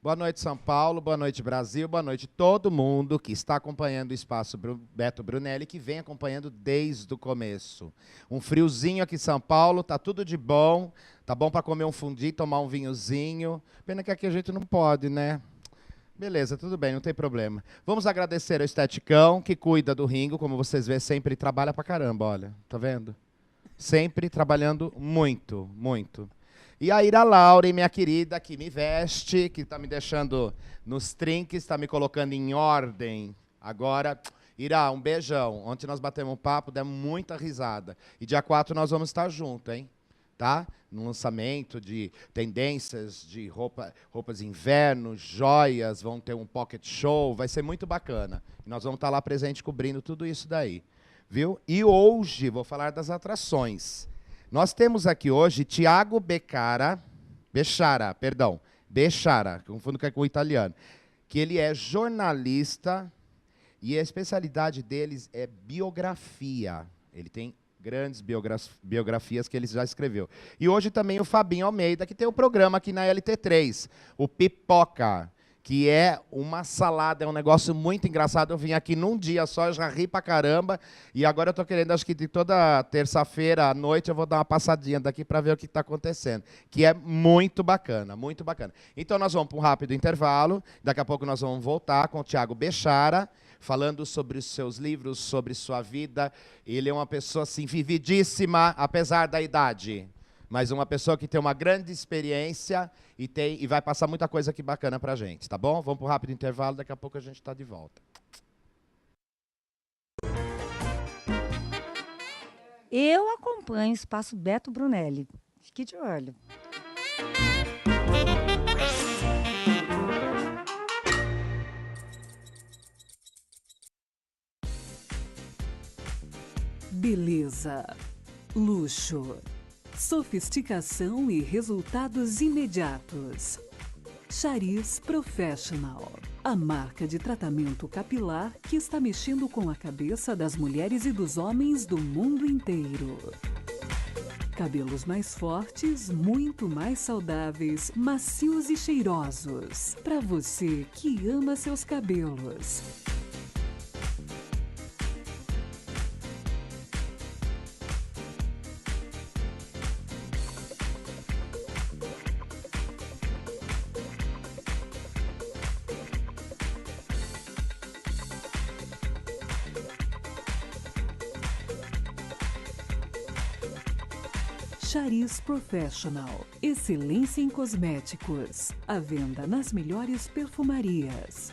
Boa noite, São Paulo, boa noite, Brasil, boa noite todo mundo que está acompanhando o Espaço Beto Brunelli, que vem acompanhando desde o começo. Um friozinho aqui em São Paulo, tá tudo de bom, tá bom para comer um fundi, tomar um vinhozinho. Pena que aqui a gente não pode, né? Beleza, tudo bem, não tem problema. Vamos agradecer ao Esteticão, que cuida do Ringo, como vocês vê, sempre trabalha pra caramba, olha, tá vendo? Sempre trabalhando muito, muito. E a Ira Laure, minha querida, que me veste, que está me deixando nos trinques, está me colocando em ordem. Agora, Ira, um beijão. Ontem nós batemos um papo, demos muita risada. E dia 4 nós vamos estar juntos, hein? Tá? No lançamento de tendências de roupas de inverno, joias, vão ter um pocket show, vai ser muito bacana. E nós vamos estar lá presente cobrindo tudo isso daí. Viu? E hoje vou falar das atrações. Nós temos aqui hoje Tiago Bechara, confundo com o italiano, que ele é jornalista e a especialidade deles é biografia. Ele tem grandes biografias que ele já escreveu. E hoje também o Fabinho Almeida, que tem um programa aqui na LT3, o Pipoca, que é uma salada, é um negócio muito engraçado. Eu vim aqui num dia só, eu já ri pra caramba, e agora eu tô querendo, acho que de toda terça-feira à noite, eu vou dar uma passadinha daqui para ver o que está acontecendo, que é muito bacana, muito bacana. Então nós vamos para um rápido intervalo, daqui a pouco nós vamos voltar com o Tiago Bechara, falando sobre os seus livros, sobre sua vida. Ele é uma pessoa, assim, vividíssima, apesar da idade, mas uma pessoa que tem uma grande experiência e vai passar muita coisa aqui bacana pra gente, tá bom? Vamos para um rápido intervalo, daqui a pouco a gente está de volta. Eu acompanho o Espaço Beto Brunelli. Fique de olho. Beleza, luxo, sofisticação e resultados imediatos. Chariz Professional, a marca de tratamento capilar que está mexendo com a cabeça das mulheres e dos homens do mundo inteiro. Cabelos mais fortes, muito mais saudáveis, macios e cheirosos. Para você que ama seus cabelos. Chariz Professional, excelência em cosméticos. À venda nas melhores perfumarias.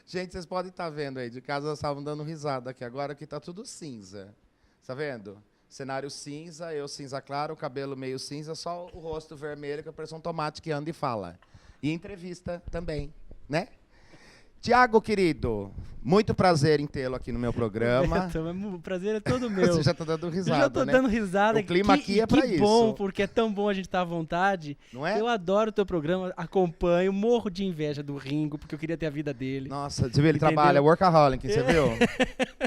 Gente, vocês podem estar vendo aí, de casa nós estávamos dando risada aqui, agora que está tudo cinza. Está vendo? Cenário cinza, eu cinza claro, o cabelo meio cinza, só o rosto vermelho, que parece um tomate que anda e fala. E entrevista também, né? Tiago, querido, muito prazer em tê-lo aqui no meu programa. O prazer é todo meu. Você já está dando risada, Eu já estou dando risada. O clima aqui é para isso. Que bom, porque é tão bom a gente estar à vontade. Não é? Eu adoro o teu programa, acompanho, morro de inveja do Ringo, porque eu queria ter a vida dele. Nossa, você viu, ele trabalha, workaholic, você viu?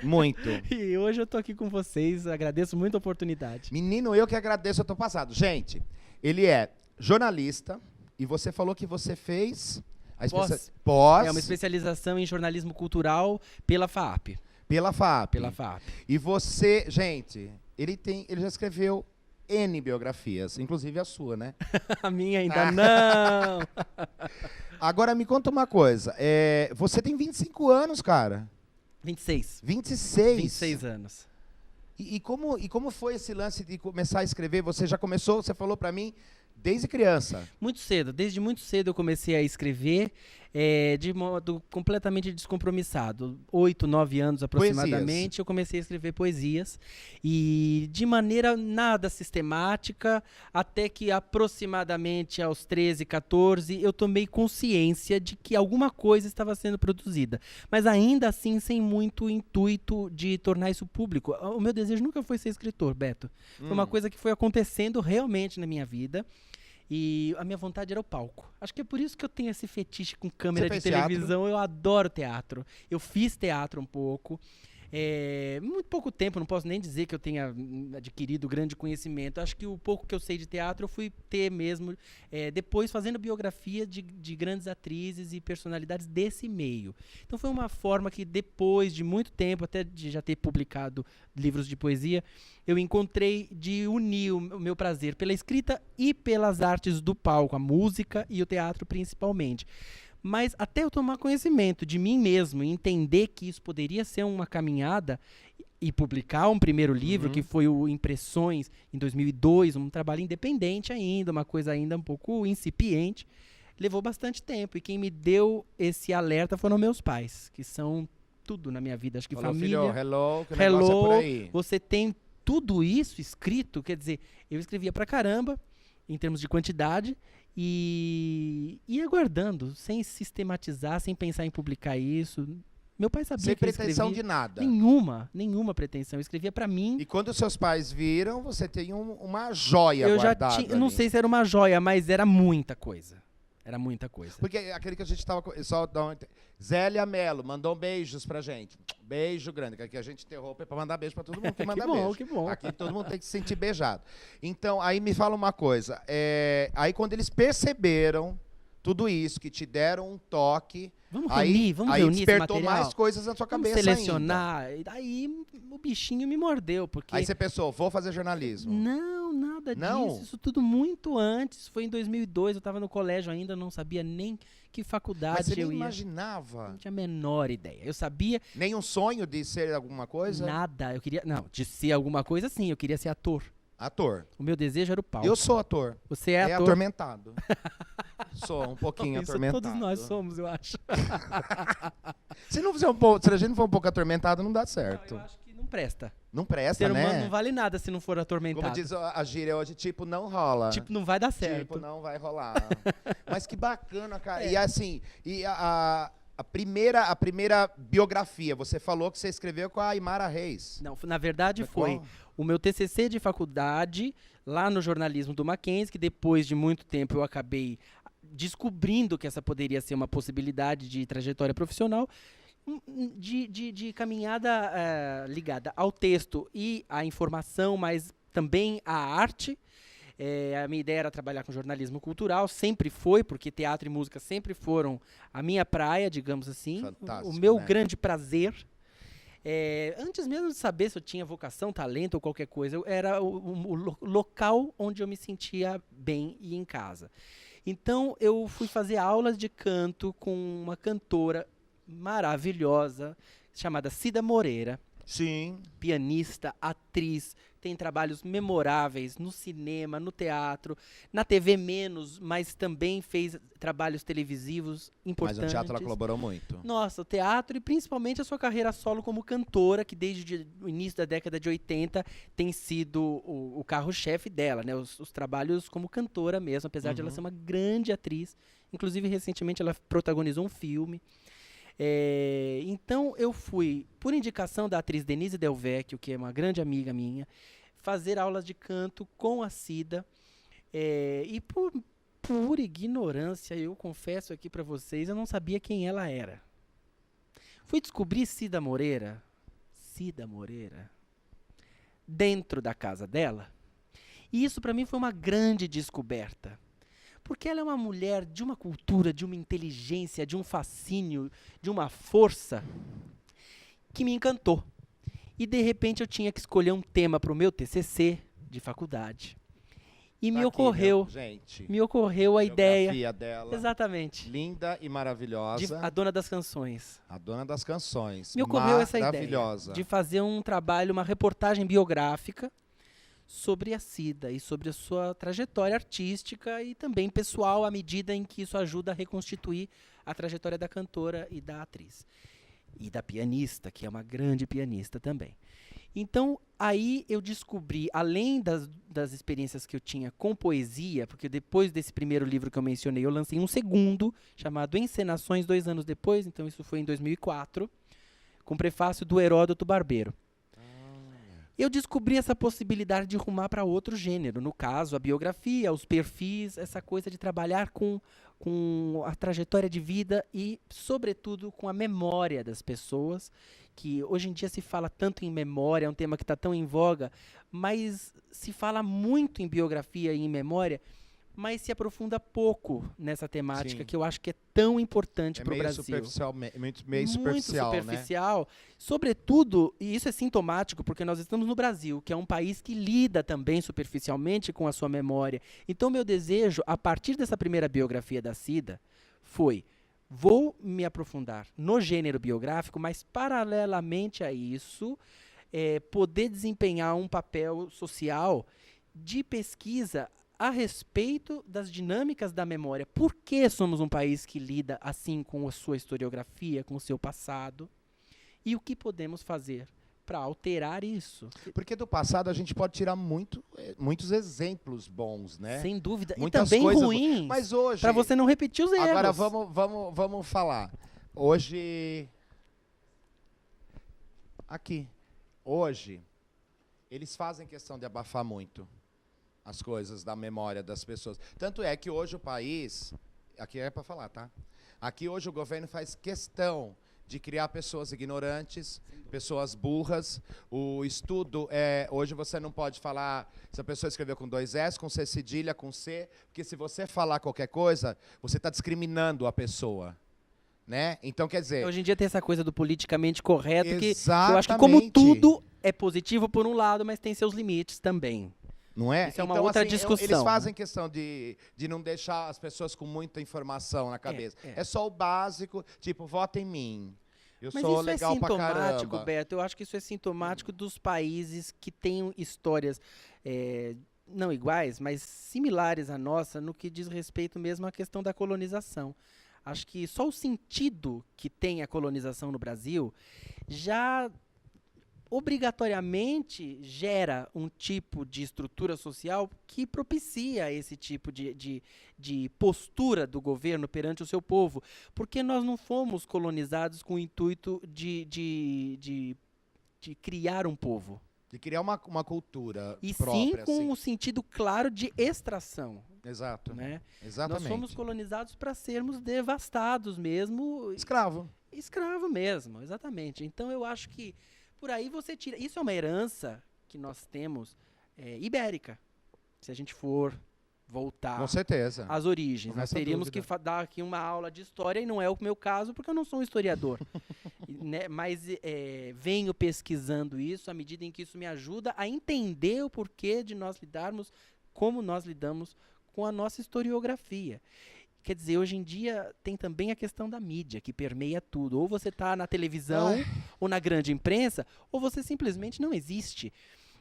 Muito. E hoje eu tô aqui com vocês, agradeço muito a oportunidade. Menino, eu que agradeço, eu tô passado. Gente, ele é jornalista, e você falou que você fez... Pós. É uma especialização em jornalismo cultural pela FAAP. Pela FAAP. Pela FAAP. E você, gente, ele já escreveu N biografias, inclusive a sua, né? A minha ainda não. Agora me conta uma coisa, você tem 25 anos, cara? 26. 26? 26 anos. E como foi esse lance de começar a escrever? Você já começou, você falou pra mim, desde criança? Muito cedo, desde muito cedo eu comecei a escrever de modo completamente descompromissado. 8, 9 anos aproximadamente, poesias. Eu comecei a escrever poesias e de maneira nada sistemática, até que aproximadamente aos 13, 14, eu tomei consciência de que alguma coisa estava sendo produzida. Mas ainda assim, sem muito intuito de tornar isso público. O meu desejo nunca foi ser escritor, Beto. Foi uma coisa que foi acontecendo realmente na minha vida. E a minha vontade era o palco. Acho que é por isso que eu tenho esse fetiche com câmera de Você fez televisão. Eu adoro teatro. Eu fiz teatro um pouco. Muito pouco tempo, não posso nem dizer que eu tenha adquirido grande conhecimento. Acho que o pouco que eu sei de teatro eu fui ter mesmo depois fazendo biografia de grandes atrizes e personalidades desse meio. Então foi uma forma que depois de muito tempo, até de já ter publicado livros de poesia, eu encontrei de unir o meu prazer pela escrita e pelas artes do palco, a música e o teatro principalmente. Mas até eu tomar conhecimento de mim mesmo e entender que isso poderia ser uma caminhada e publicar um primeiro livro, que foi o Impressões, em 2002, um trabalho independente ainda, uma coisa ainda um pouco incipiente, levou bastante tempo. E quem me deu esse alerta foram meus pais, que são tudo na minha vida. Acho que Falou, família... filho, hello, que o negócio é por aí. Você tem tudo isso escrito, quer dizer, eu escrevia pra caramba, em termos de quantidade, e aguardando, sem sistematizar, sem pensar em publicar isso. Meu pai sabia Sem que eu pretensão escrevia. de nada. Nenhuma pretensão. Eu escrevia pra mim. E quando seus pais viram, você tem uma joia Eu já guardada tinha, eu não ali. sei se era uma joia, mas era muita coisa. Era muita coisa. Porque aquele que a gente tava... Só Zélia Mello mandou beijos pra gente. Beijo grande, que aqui a gente interrompe pra mandar beijo pra todo mundo que manda beijo. Que bom. Aqui todo mundo tem que se sentir beijado. Então, aí me fala uma coisa. Aí quando eles perceberam tudo isso, que te deram um toque... Vamos aí reunir esse despertou material. mais coisas na sua Vamos cabeça selecionar. ainda. E daí o bichinho me mordeu, porque... Aí você pensou, vou fazer jornalismo. Não, nada Não? disso. Isso tudo muito antes. Foi em 2002, eu estava no colégio ainda, não sabia nem que faculdade Mas você eu nem ia. imaginava? Não tinha a menor ideia. Eu sabia Nem um sonho de ser alguma coisa? nada. Eu queria... Não, de ser alguma coisa, sim. Eu queria ser ator. Ator. O meu desejo era o palco. Eu sou ator. Você é ator? atormentado. Sou um pouquinho Isso atormentado. todos nós somos, eu acho. Se a gente não for um pouco atormentado, não dá certo. Eu acho que não presta. Não presta, Ser né? humano não vale nada se não for atormentado. Como diz a gíria hoje, tipo, não rola. Tipo, não vai dar certo. Tipo, não vai rolar. Mas que bacana, cara. E assim, a primeira biografia, você falou que você escreveu com a Aymara Reis. Não, na verdade foi o meu TCC de faculdade, lá no jornalismo do Mackenzie, que depois de muito tempo eu acabei descobrindo que essa poderia ser uma possibilidade de trajetória profissional, de caminhada ligada ao texto e à informação, mas também à arte. A minha ideia era trabalhar com jornalismo cultural, sempre foi, porque teatro e música sempre foram a minha praia, digamos assim. Fantástico, o meu né? grande prazer. Antes mesmo de saber se eu tinha vocação, talento ou qualquer coisa, era o local onde eu me sentia bem e em casa. Então, eu fui fazer aulas de canto com uma cantora maravilhosa, chamada Cida Moreira. Sim. Pianista, atriz, tem trabalhos memoráveis no cinema, no teatro, na TV menos, mas também fez trabalhos televisivos importantes. Mas no teatro ela colaborou muito. Nossa, o teatro e principalmente a sua carreira solo como cantora, que desde o início da década de 80 tem sido o carro-chefe dela, né? Os trabalhos como cantora mesmo, apesar de ela ser uma grande atriz. Inclusive, recentemente, ela protagonizou um filme. Então eu fui, por indicação da atriz Denise Del Vecchio, que é uma grande amiga minha, fazer aulas de canto com a Cida, e por ignorância, eu confesso aqui para vocês, eu não sabia quem ela era. Fui descobrir Cida Moreira dentro da casa dela, e isso para mim foi uma grande descoberta. Porque ela é uma mulher de uma cultura, de uma inteligência, de um fascínio, de uma força que me encantou. E, de repente, eu tinha que escolher um tema para o meu TCC de faculdade. E me ocorreu a ideia. Dela, exatamente. Linda e maravilhosa. A Dona das Canções. A Dona das Canções. Me ocorreu essa ideia Maravilhosa. de fazer um trabalho, uma reportagem biográfica sobre a Cida e sobre a sua trajetória artística e também pessoal, à medida em que isso ajuda a reconstituir a trajetória da cantora e da atriz. E da pianista, que é uma grande pianista também. Então, aí eu descobri, além das experiências que eu tinha com poesia, porque depois desse primeiro livro que eu mencionei, eu lancei um segundo, chamado Encenações, 2 anos depois, então isso foi em 2004, com prefácio do Heródoto Barbeiro. eu descobri essa possibilidade de rumar para outro gênero. No caso, a biografia, os perfis, essa coisa de trabalhar com a trajetória de vida e, sobretudo, com a memória das pessoas, que hoje em dia se fala tanto em memória, é um tema que está tão em voga, mas se fala muito em biografia e em memória, mas se aprofunda pouco nessa temática, Sim. que eu acho que é tão importante para o Brasil. Meio superficial, muito superficial. Sobretudo, e isso é sintomático, porque nós estamos no Brasil, que é um país que lida também superficialmente com a sua memória. Então, meu desejo, a partir dessa primeira biografia da Cida, foi: vou me aprofundar no gênero biográfico, mas, paralelamente a isso, poder desempenhar um papel social de pesquisa a respeito das dinâmicas da memória. Por que somos um país que lida assim com a sua historiografia, com o seu passado? E o que podemos fazer para alterar isso? Porque do passado a gente pode tirar muitos exemplos bons, né? Sem dúvida. Muitas e também coisas ruins, Mas hoje... para você não repetir os erros. Agora vamos falar. Hoje... Hoje, eles fazem questão de abafar muito as coisas da memória das pessoas. Tanto é que hoje o país... Aqui é para falar, tá? Aqui hoje o governo faz questão de criar pessoas ignorantes, pessoas burras. O estudo hoje você não pode falar se a pessoa escreveu com 2 S, com C cedilha, com C, porque se você falar qualquer coisa, você está discriminando a pessoa. Né? Então, quer dizer... Hoje em dia tem essa coisa do politicamente correto, que exatamente. eu acho que, como tudo, é positivo por um lado, mas tem seus limites também. Não é? Isso é uma outra discussão. Eles fazem questão de não deixar as pessoas com muita informação na cabeça. É só o básico, tipo, vota em mim. Eu sou legal pra caramba. Mas isso é sintomático, Beto. Eu acho que isso é sintomático dos países que têm histórias não iguais, mas similares à nossa, no que diz respeito mesmo à questão da colonização. Acho que só o sentido que tem a colonização no Brasil já obrigatoriamente gera um tipo de estrutura social que propicia esse tipo de postura do governo perante o seu povo, porque nós não fomos colonizados com o intuito de criar um povo. De criar uma cultura e própria. E sim com o sentido claro de extração. Exato. Né? Exatamente. Nós fomos colonizados para sermos devastados mesmo. Escravo. Escravo mesmo, exatamente. Então eu acho que por aí você tira... Isso é uma herança que nós temos ibérica. Se a gente for voltar com certeza. às origens. Nós teríamos que dar aqui uma aula de história, e não é o meu caso, porque eu não sou um historiador. Né? Mas venho pesquisando isso à medida em que isso me ajuda a entender o porquê de nós lidarmos, como nós lidamos com a nossa historiografia. Quer dizer, hoje em dia tem também a questão da mídia, que permeia tudo. Ou você está na televisão, ou na grande imprensa, ou você simplesmente não existe.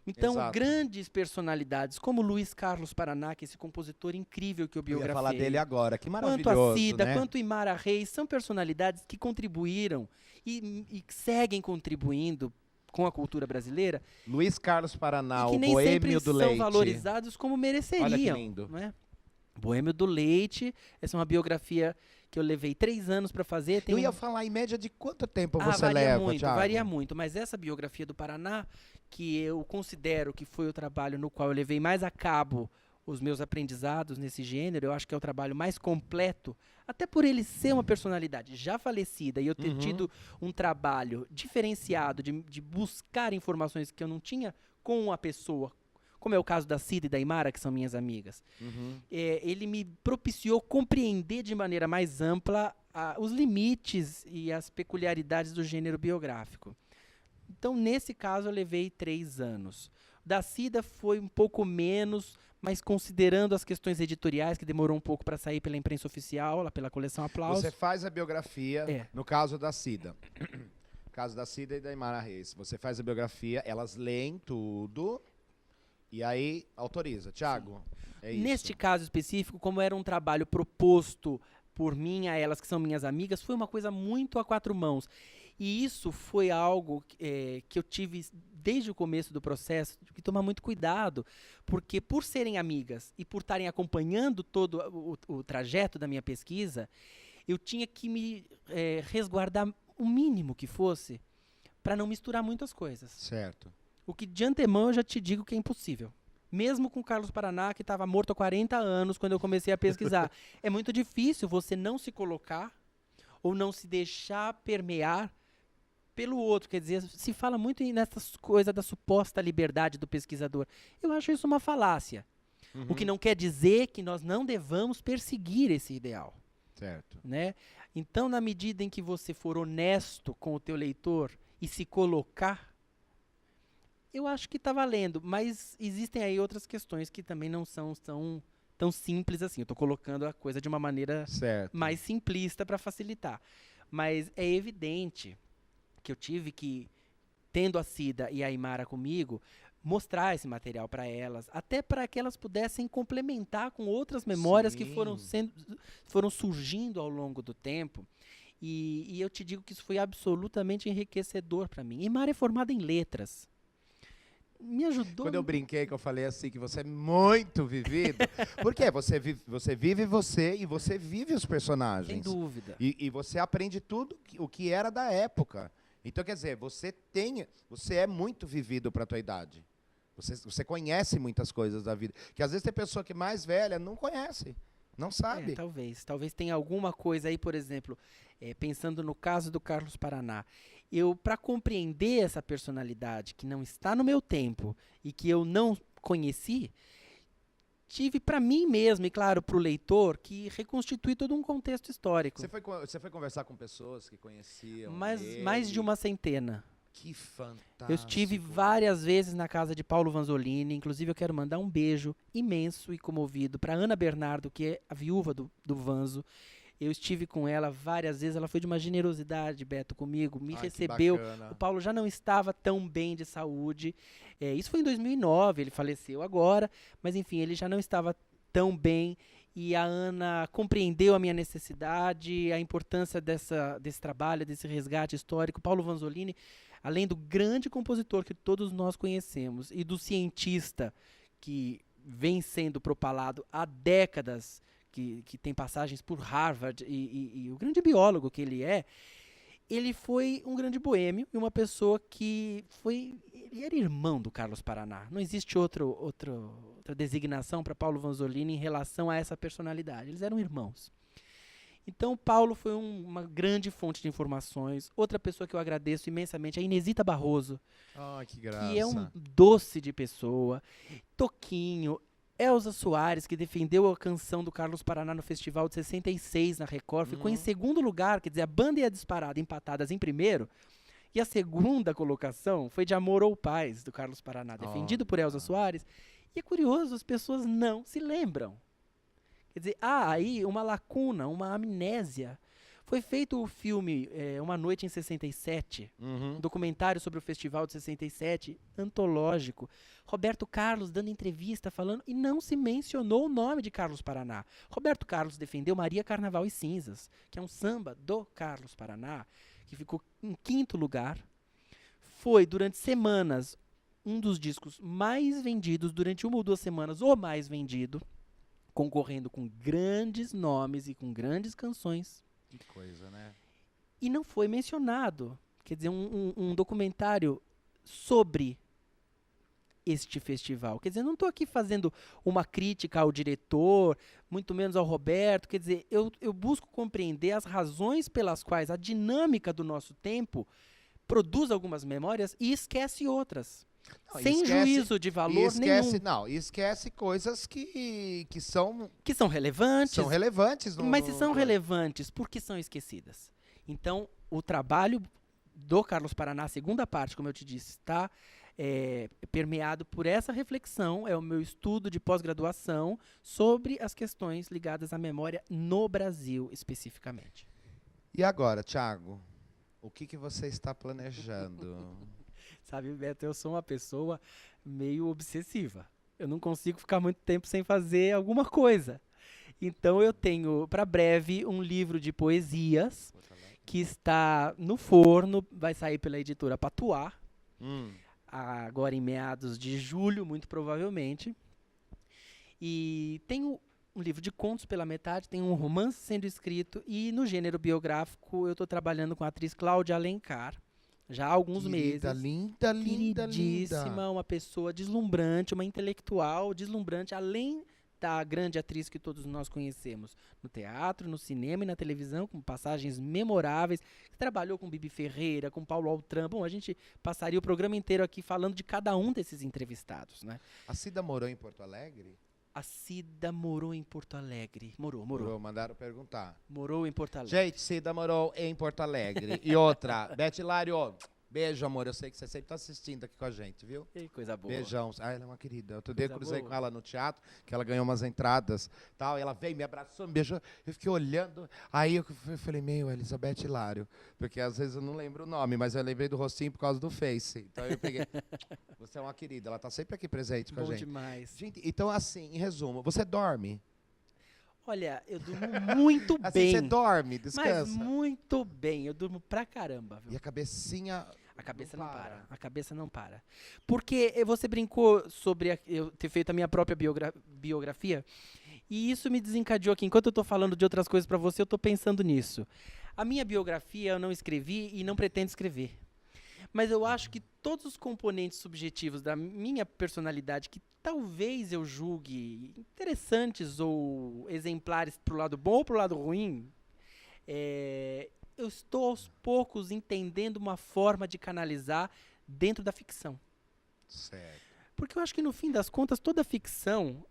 Então, grandes personalidades, como Luiz Carlos Paraná, que é esse compositor incrível que eu biografei. Eu ia falar dele agora, que maravilhoso, quanto a Cida, né? quanto Imara Reis, são personalidades que contribuíram e seguem contribuindo com a cultura brasileira. Luiz Carlos Paraná, o Boêmio do Leite. São valorizados como mereceriam. Olha que lindo. Não é? Boêmio do Leite, essa é uma biografia que eu levei 3 anos para fazer. Eu ia falar, em média, de quanto tempo você leva, Thiago? Varia muito, mas essa biografia do Paraná, que eu considero que foi o trabalho no qual eu levei mais a cabo os meus aprendizados nesse gênero, eu acho que é o trabalho mais completo, até por ele ser uma personalidade já falecida e eu ter tido um trabalho diferenciado de buscar informações que eu não tinha com a pessoa, como é o caso da Cida e da Imara, que são minhas amigas. Ele me propiciou compreender de maneira mais ampla os limites e as peculiaridades do gênero biográfico. Então, nesse caso, eu levei 3 anos. Da Cida foi um pouco menos, mas considerando as questões editoriais, que demorou um pouco para sair pela imprensa oficial, lá pela coleção Aplausos. Você faz a biografia, no caso da Cida. No caso da Cida e da Imara Reis. Você faz a biografia, elas leem tudo e aí autoriza. Thiago, é isso. Neste caso específico, como era um trabalho proposto por mim a elas, que são minhas amigas, foi uma coisa muito a 4 mãos. E isso foi algo que eu tive, desde o começo do processo, que tomar muito cuidado, porque por serem amigas e por estarem acompanhando todo o trajeto da minha pesquisa, eu tinha que me resguardar o mínimo que fosse para não misturar muitas coisas. Certo. O que de antemão eu já te digo que é impossível. Mesmo com o Carlos Paraná, que estava morto há 40 anos quando eu comecei a pesquisar. É muito difícil você não se colocar ou não se deixar permear pelo outro. Quer dizer, se fala muito nessas coisas da suposta liberdade do pesquisador. Eu acho isso uma falácia. O que não quer dizer que nós não devamos perseguir esse ideal. Certo. Né? Então, na medida em que você for honesto com o teu leitor e se colocar, eu acho que está valendo. Mas existem aí outras questões que também não são tão simples assim. Eu estou colocando a coisa de uma maneira mais simplista para facilitar. Mas é evidente que eu tive que, tendo a Cida e a Aymara comigo, mostrar esse material para elas, até para que elas pudessem complementar com outras memórias que foram surgindo ao longo do tempo. E eu te digo que isso foi absolutamente enriquecedor para mim. Aymara é formada em letras. Me ajudou. Quando eu brinquei, que eu falei assim, que você é muito vivido, porque você vive você e você vive os personagens. Sem dúvida. E você aprende tudo o que era da época. Então, quer dizer, você é muito vivido para a tua idade. Você conhece muitas coisas da vida. Que às vezes tem pessoa que é mais velha não conhece, não sabe. Talvez. Talvez tenha alguma coisa aí, por exemplo, pensando no caso do Carlos Paraná. Para compreender essa personalidade que não está no meu tempo e que eu não conheci, tive para mim mesmo, e claro, para o leitor, que reconstituir todo um contexto histórico. Você foi conversar com pessoas que conheciam Mais de uma centena. Que fantástico. Eu estive várias vezes na casa de Paulo Vanzolini, inclusive eu quero mandar um beijo imenso e comovido para Ana Bernardo, que é a viúva do Vanzo. Eu estive com ela várias vezes, ela foi de uma generosidade, Beto, comigo, me recebeu. O Paulo já não estava tão bem de saúde, isso foi em 2009, ele faleceu agora, mas enfim, ele já não estava tão bem. E a Ana compreendeu a minha necessidade, a importância desse trabalho, desse resgate histórico. Paulo Vanzolini, além do grande compositor que todos nós conhecemos e do cientista que vem sendo propalado há décadas, que tem passagens por Harvard e o grande biólogo que ele foi um grande boêmio e uma pessoa que ele era irmão do Carlos Paraná. Não existe outra designação para Paulo Vanzolini em relação a essa personalidade. Eles eram irmãos. Então, Paulo foi uma grande fonte de informações. Outra pessoa que eu agradeço imensamente é a Inesita Barroso, que graça. que é um doce de pessoa. Toquinho, Elza Soares, que defendeu a canção do Carlos Paraná no Festival de 66 na Record, ficou em segundo lugar, quer dizer, a banda e a Disparada empatadas em primeiro, e a segunda colocação foi de Amor ou Paz, do Carlos Paraná, defendido por Elza Soares. E é curioso, as pessoas não se lembram. Quer dizer, há aí uma lacuna, uma amnésia. Foi feito o filme Uma Noite em 67, um documentário sobre o Festival de 67, antológico. Roberto Carlos dando entrevista, falando, e não se mencionou o nome de Carlos Paraná. Roberto Carlos defendeu Maria Carnaval e Cinzas, que é um samba do Carlos Paraná, que ficou em quinto lugar. Foi, durante semanas, um dos discos mais vendidos, durante 1 ou 2 semanas, o mais vendido, concorrendo com grandes nomes e com grandes canções. Que coisa, né? E não foi mencionado. Quer dizer, um documentário sobre este festival. Quer dizer, eu não estou aqui fazendo uma crítica ao diretor, muito menos ao Roberto. Quer dizer, eu busco compreender as razões pelas quais a dinâmica do nosso tempo produz algumas memórias e esquece outras. Não, sem juízo de valor nenhum. Não, esquece coisas que são relevantes. São relevantes. Mas se são relevantes, por que são esquecidas? Então, o trabalho do Carlos Paraná, a segunda parte, como eu te disse, está permeado por essa reflexão, é o meu estudo de pós-graduação sobre as questões ligadas à memória no Brasil, especificamente. E agora, Thiago, o que você está planejando? Sabe, Beto, eu sou uma pessoa meio obsessiva. Eu não consigo ficar muito tempo sem fazer alguma coisa. Então eu tenho, para breve, um livro de poesias que está no forno, vai sair pela editora Patuá, agora em meados de julho, muito provavelmente. E tenho um livro de contos pela metade, tem um romance sendo escrito, e no gênero biográfico eu estou trabalhando com a atriz Cláudia Alencar, já há alguns Querida, meses. linda, linda, Queridíssima, linda. uma pessoa deslumbrante, uma intelectual deslumbrante, além da grande atriz que todos nós conhecemos no teatro, no cinema e na televisão, com passagens memoráveis, que trabalhou com Bibi Ferreira, com Paulo Altran. Bom, a gente passaria o programa inteiro aqui falando de cada um desses entrevistados, né? A Cida morou em Porto Alegre? A Cida morou em Porto Alegre. Morou. Mandaram perguntar. Morou em Porto Alegre. Gente, Cida morou em Porto Alegre. E outra, Beth Hilário, beijo, amor. Eu sei que você sempre está assistindo aqui com a gente, viu? Que coisa boa. Beijão. Ah, ela é uma querida. Outro dia eu Coisa cruzei boa. com ela no teatro, que ela ganhou umas entradas, tal, e ela veio, me abraçou, me beijou. Eu fiquei olhando, aí eu falei, Elizabeth Hilário, porque às vezes eu não lembro o nome, mas eu lembrei do rostinho por causa do Face. Então eu peguei, você é uma querida, ela está sempre aqui presente com a Bom gente. demais. Gente, então assim, em resumo, você dorme? Olha, eu durmo muito Assim, bem. você dorme, Mas descansa? muito bem. Eu durmo pra caramba, viu? E a cabecinha... A cabeça não para. A cabeça não para. Porque você brincou sobre eu ter feito a minha própria biografia, e isso me desencadeou aqui. Enquanto eu tô falando de outras coisas pra você, eu tô pensando nisso. A minha biografia eu não escrevi e não pretendo escrever. Mas eu acho que todos os componentes subjetivos da minha personalidade, que talvez eu julgue interessantes ou exemplares pro lado bom ou pro lado ruim, eu estou aos poucos entendendo uma forma de canalizar dentro da ficção. Certo. Porque eu acho que no fim das contas toda ficção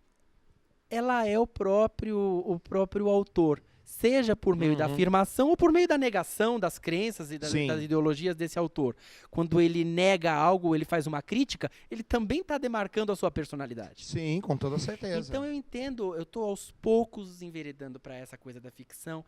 ela é o próprio autor, seja por meio da afirmação ou por meio da negação das crenças e das ideologias desse autor. Quando ele nega algo, ele faz uma crítica, ele também está demarcando a sua personalidade. Sim, com toda certeza. Então eu entendo, eu estou aos poucos enveredando para essa coisa da ficção.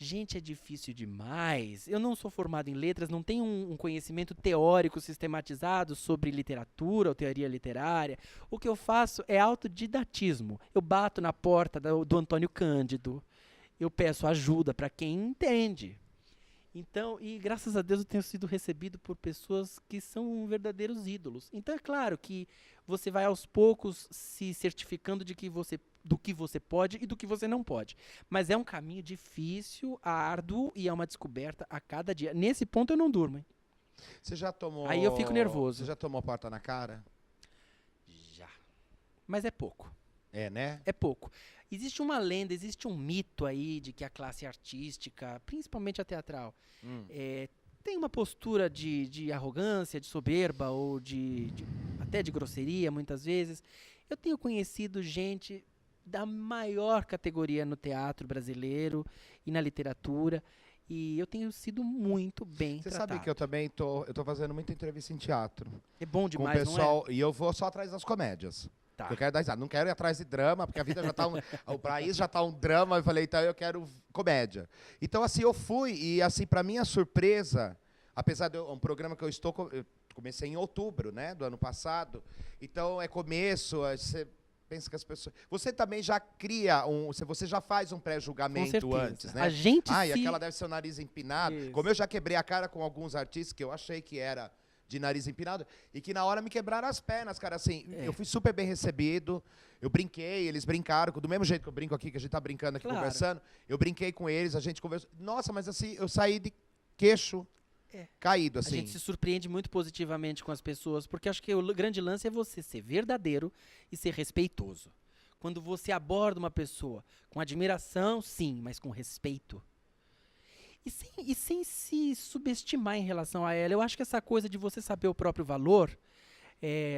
Gente, é difícil demais. Eu não sou formado em letras, não tenho um conhecimento teórico sistematizado sobre literatura ou teoria literária. O que eu faço é autodidatismo. Eu bato na porta do Antônio Cândido. Eu peço ajuda para quem entende. Então, e graças a Deus eu tenho sido recebido por pessoas que são verdadeiros ídolos. Então é claro que você vai aos poucos se certificando do que você pode e do que você não pode. Mas é um caminho difícil, árduo e é uma descoberta a cada dia. Nesse ponto eu não durmo, hein? Você já tomou... Aí eu fico nervoso. Você já tomou porta na cara? Já. Mas é pouco. É, né? É pouco. Existe uma lenda, existe um mito aí de que a classe artística, principalmente a teatral, tem uma postura de arrogância, de soberba ou até de grosseria, muitas vezes. Eu tenho conhecido gente da maior categoria no teatro brasileiro e na literatura, e eu tenho sido muito bem tratado. Você sabe que eu também tô fazendo muita entrevista em teatro. É bom Com o demais, pessoal, não é? e eu vou só atrás das comédias. Tá. Eu quero dar risada. Não quero ir atrás de drama, porque a vida já tá o país já tá um drama. Eu falei, então eu quero comédia. Então, assim, eu fui, e assim, para minha surpresa, apesar de um programa que eu comecei em outubro, né, do ano passado. Então, é começo, você pensa que as pessoas... Você também já cria você já faz um pré-julgamento antes, né? A gente e aquela deve ser o nariz empinado. Isso. Como eu já quebrei a cara com alguns artistas que eu achei que era de nariz empinado, e que na hora me quebraram as pernas, cara, assim, eu fui super bem recebido, eu brinquei, eles brincaram, do mesmo jeito que eu brinco aqui, que a gente tá brincando aqui, conversando, eu brinquei com eles, a gente conversou, nossa, mas assim, eu saí de queixo caído, assim. A gente se surpreende muito positivamente com as pessoas, porque acho que o grande lance é você ser verdadeiro e ser respeitoso. Quando você aborda uma pessoa com admiração, sim, mas com respeito, e sem se subestimar em relação a ela. Eu acho que essa coisa de você saber o próprio valor,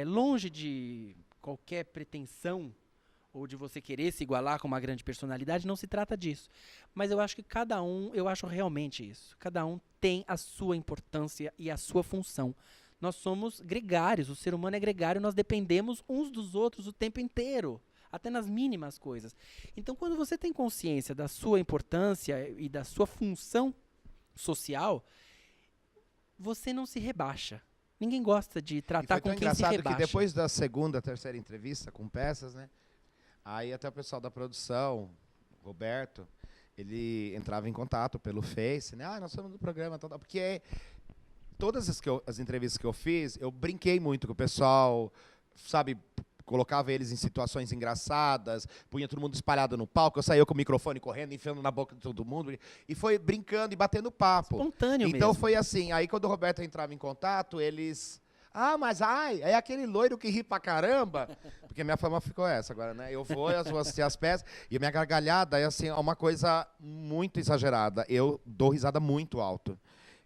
longe de qualquer pretensão ou de você querer se igualar com uma grande personalidade, não se trata disso. Mas eu acho que eu acho realmente isso. Cada um tem a sua importância e a sua função. Nós somos gregários, o ser humano é gregário, nós dependemos uns dos outros o tempo inteiro. Até nas mínimas coisas. Então, quando você tem consciência da sua importância e da sua função social, você não se rebaixa. Ninguém gosta de tratar com quem se rebaixa. Engraçado que depois da segunda, terceira entrevista com peças, né? Aí até o pessoal da produção, Roberto, ele entrava em contato pelo Face, né? Nós somos do programa, porque todas as entrevistas que eu fiz, eu brinquei muito com o pessoal, sabe? colocava eles em situações engraçadas, punha todo mundo espalhado no palco, eu saía com o microfone correndo, enfiando na boca de todo mundo, e foi brincando e batendo papo. Espontâneo Então mesmo. foi assim, aí quando o Roberto entrava em contato, eles... Ah, mas é aquele loiro que ri pra caramba. Porque minha fama ficou essa agora, né? Eu vou assistir as peças e a minha gargalhada é assim, uma coisa muito exagerada. Eu dou risada muito alto.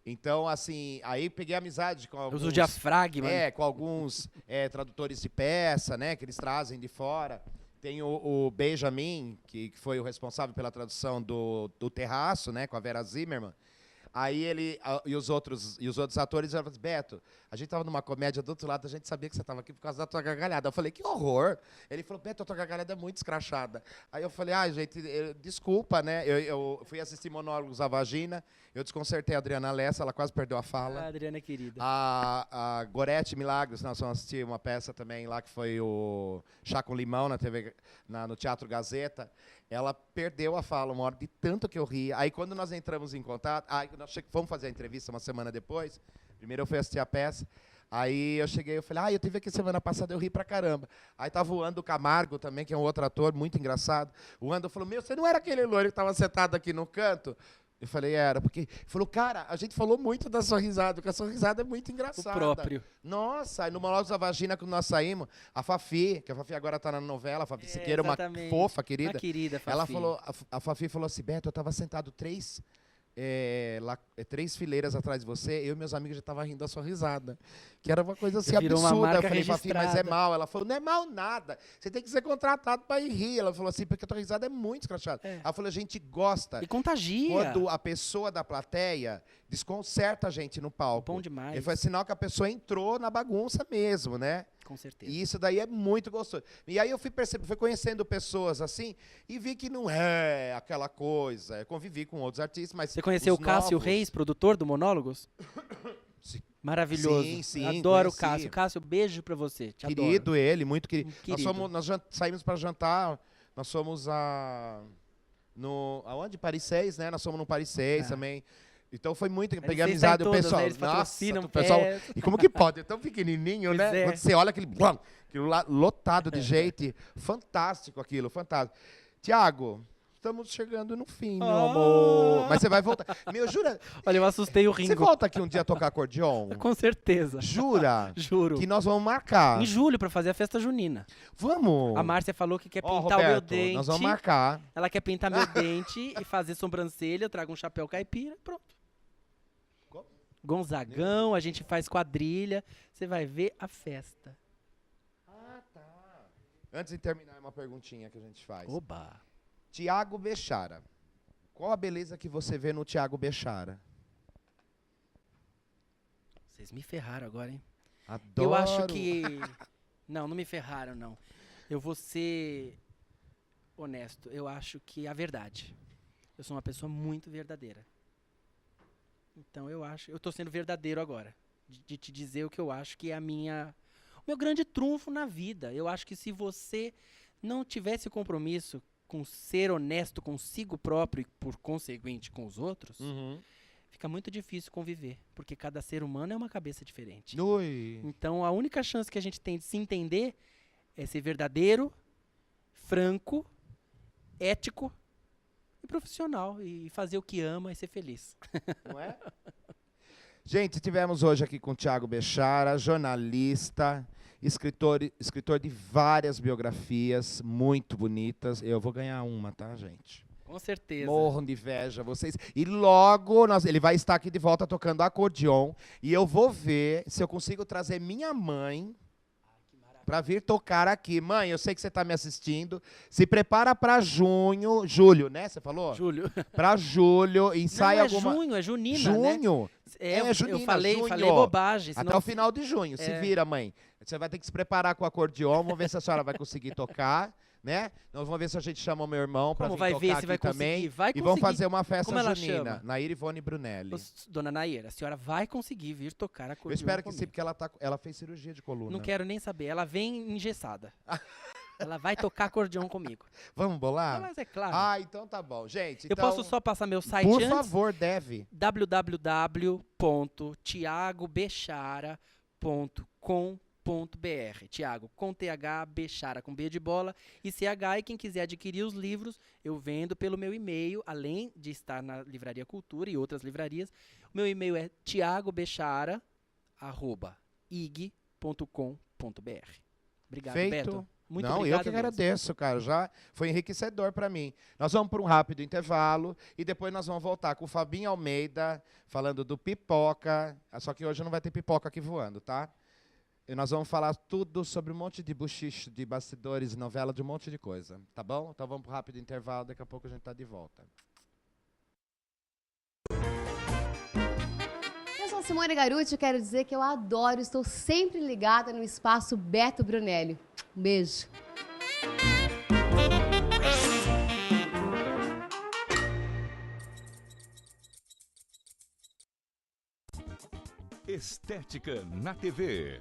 Então, assim, aí peguei amizade com alguns... Usa o diafragma. Com alguns tradutores de peça, né? Que eles trazem de fora. Tem o Benjamin, que foi o responsável pela tradução do Terraço, né? Com a Vera Zimmermann. Aí ele e os outros atores falaram assim, Beto, a gente estava numa comédia do outro lado, a gente sabia que você estava aqui por causa da tua gargalhada. Eu falei, que horror. Ele falou, Beto, a tua gargalhada é muito escrachada. Aí eu falei, gente, desculpa, né? Eu fui assistir Monólogos da Vagina, eu desconcertei a Adriana Lessa, ela quase perdeu a fala. A Adriana é querida. A Gorete Milagros, nós vamos assistir uma peça também lá, que foi o Chá com Limão, no Teatro Gazeta. Ela perdeu a fala uma hora de tanto que eu ri. Aí, quando nós entramos em contato, nós fomos fazer a entrevista uma semana depois. Primeiro eu fui assistir a peça. Aí eu cheguei, eu falei, eu tive aqui semana passada, eu ri pra caramba. Aí tava o Ando Camargo também, que é um outro ator muito engraçado. O Ando falou, você não era aquele loiro que estava sentado aqui no canto? Eu falei, era, porque... Ele falou, cara, a gente falou muito da sua risada, porque a sua risada é muito engraçada. O próprio. Nossa, aí no Monólogos da Vagina, quando nós saímos, a Fafi, que a Fafi agora está na novela, a Fafi Siqueira, uma fofa, querida. Uma querida, Fafi. Ela falou, a Fafi falou assim, Beto, eu estava sentado três fileiras atrás de você, eu e meus amigos já estavam rindo da sua risada. Que era uma coisa assim absurda. Eu falei, Fafi, mas é mal. Ela falou, não é mal nada. Você tem que ser contratado para ir rir. Ela falou assim, porque a tua risada é muito escrachada. Ela falou, a gente gosta. E contagia. Quando a pessoa da plateia desconcerta a gente no palco. Bom demais. Ele foi sinal que a pessoa entrou na bagunça mesmo, né? Com certeza. E isso daí é muito gostoso. E aí eu fui conhecendo pessoas assim e vi que não é aquela coisa. Eu convivi com outros artistas, mas você conheceu o Cássio Reis, produtor do Monólogos? Sim. Maravilhoso. Sim, adoro conheci. O Cássio. Cássio, beijo pra você. Te querido adoro. Ele, muito querido. Querido. Nós saímos para jantar, nós fomos aonde? Paris 6, né? Nós fomos no Paris 6 também. Então foi muito, peguei amizade do pessoal. Eles patrocinam o pessoal. E como que pode? É tão pequenininho, Pois né? é. Quando você olha aquilo lá lotado de gente, fantástico aquilo, fantástico. Tiago, estamos chegando no fim, meu amor. Mas você vai voltar. Meu, jura? Olha, eu assustei o Ringo. Você volta aqui um dia a tocar acordeon? Com certeza. Jura? Juro. Que nós vamos marcar. Em julho, pra fazer a festa junina. Vamos. A Márcia falou que quer Ó, pintar o meu Roberto, dente. nós vamos marcar. Ela quer pintar meu dente e fazer sobrancelha. Eu trago um chapéu caipira. Pronto. Gonzagão, a gente faz quadrilha. Você vai ver a festa. Ah, tá. Antes de terminar, uma perguntinha que a gente faz. Oba. Tiago Bechara. Qual a beleza que você vê no Tiago Bechara? Vocês me ferraram agora, hein? Adoro. Eu acho que... Não me ferraram, não. Eu vou ser honesto. Eu acho que a verdade. Eu sou uma pessoa muito verdadeira. Então eu tô sendo verdadeiro agora. De te dizer o que eu acho que é o meu grande trunfo na vida. Eu acho que se você não tivesse compromisso com ser honesto consigo próprio e, por conseguinte, com os outros, fica muito difícil conviver. Porque cada ser humano é uma cabeça diferente. Ui. Então, a única chance que a gente tem de se entender é ser verdadeiro, franco, ético e profissional. E fazer o que ama e ser feliz. Não é? Gente, tivemos hoje aqui com o Tiago Bechara, jornalista, escritor de várias biografias muito bonitas. Eu vou ganhar uma, tá, gente? Com certeza. Morram de inveja vocês. E logo ele vai estar aqui de volta tocando acordeon. E eu vou ver se eu consigo trazer minha mãe para vir tocar aqui. Mãe, eu sei que você está me assistindo. Se prepara para julho, né? Você falou? Julho. Para julho, ensaia Não, alguma... junho, é junina, Junho? né? Junina, eu falei junho. bobagem. Até senão- o final de junho. Se vira, mãe. Você vai ter que se preparar com o acordeon. Vamos ver se a senhora vai conseguir tocar, né? Nós vamos ver se a gente chama o meu irmão para Como vir vai tocar ver se aqui vai também. conseguir? Vai E vamos conseguir. fazer uma festa Como ela junina. chama? Nair Ivone Brunelli. Dona Naira, a senhora vai conseguir vir tocar Eu acordeon espero que sim, comigo. porque ela fez cirurgia de coluna. Não quero nem saber. Ela vem engessada. Ela vai tocar acordeon comigo. Vamos bolar? Ah, mas é claro. Ah, então tá bom. Gente, Eu então, posso só passar meu site por antes? favor, deve. www.tiagobechara.com.br Thiago com TH, Bechara com B de bola e CH. E quem quiser adquirir os livros, eu vendo pelo meu e-mail, além de estar na Livraria Cultura e outras livrarias. O meu e-mail é thiago.bechara@ig.com.br. Obrigado, Feito. Beto. Muito Não, obrigado eu que mesmo. agradeço, cara. Já foi enriquecedor para mim. Nós vamos para um rápido intervalo e depois nós vamos voltar com o Fabinho Almeida falando do Pipoca. Só que hoje não vai ter pipoca aqui voando, tá? E nós vamos falar tudo sobre um monte de buchicho, de bastidores, novela, de um monte de coisa. Tá bom? Então vamos para um rápido intervalo. Daqui a pouco a gente tá de volta. Eu sou Simone Garuti e quero dizer que eu adoro, estou sempre ligada no espaço Beto Brunelli. Um beijo. Estética na TV.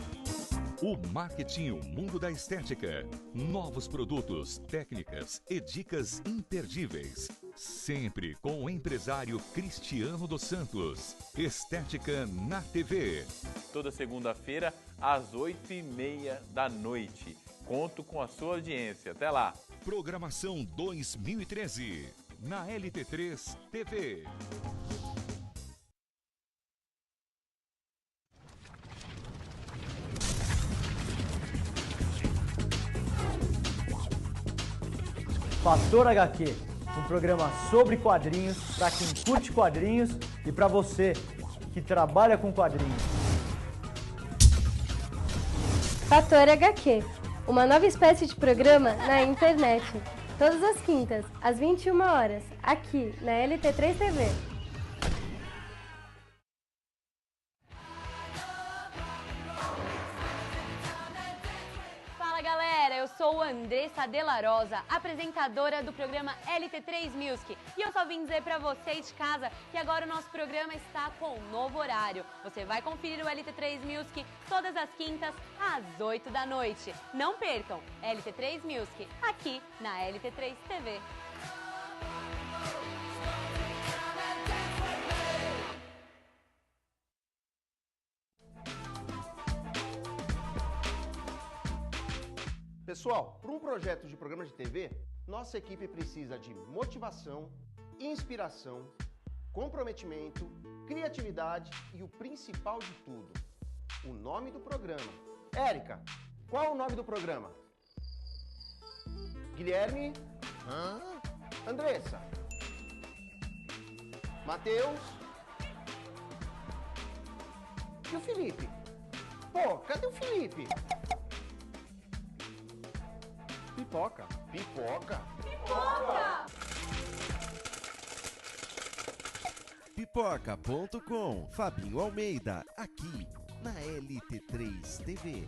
O marketing, o mundo da estética. Novos produtos, técnicas e dicas imperdíveis. Sempre com o empresário Cristiano dos Santos. Estética na TV. Toda segunda-feira, às 8h30 da noite. Conto com a sua audiência. Até lá. Programação 2013. Na LT3 TV. Fator HQ, um programa sobre quadrinhos para quem curte quadrinhos e para você que trabalha com quadrinhos. Fator HQ, uma nova espécie de programa na internet. Todas as quintas, às 21 horas, aqui na LT3 TV. Fala galera, eu sou Andressa Della Rosa, apresentadora do programa LT3 Music. E eu só vim dizer pra vocês de casa que agora o nosso programa está com um novo horário. Você vai conferir o LT3 Music todas as quintas às 8 da noite. Não percam, LT3 Music, aqui na LT3 TV. Pessoal, para um projeto de programa de TV, nossa equipe precisa de motivação, inspiração, comprometimento, criatividade e o principal de tudo, o nome do programa. Érica, qual é o nome do programa? Guilherme? Andressa? Matheus? E o Felipe? Pô, cadê o Felipe? Pipoca. Pipoca? Pipoca! Pipoca.com, Fabinho Almeida, aqui na LT3 TV.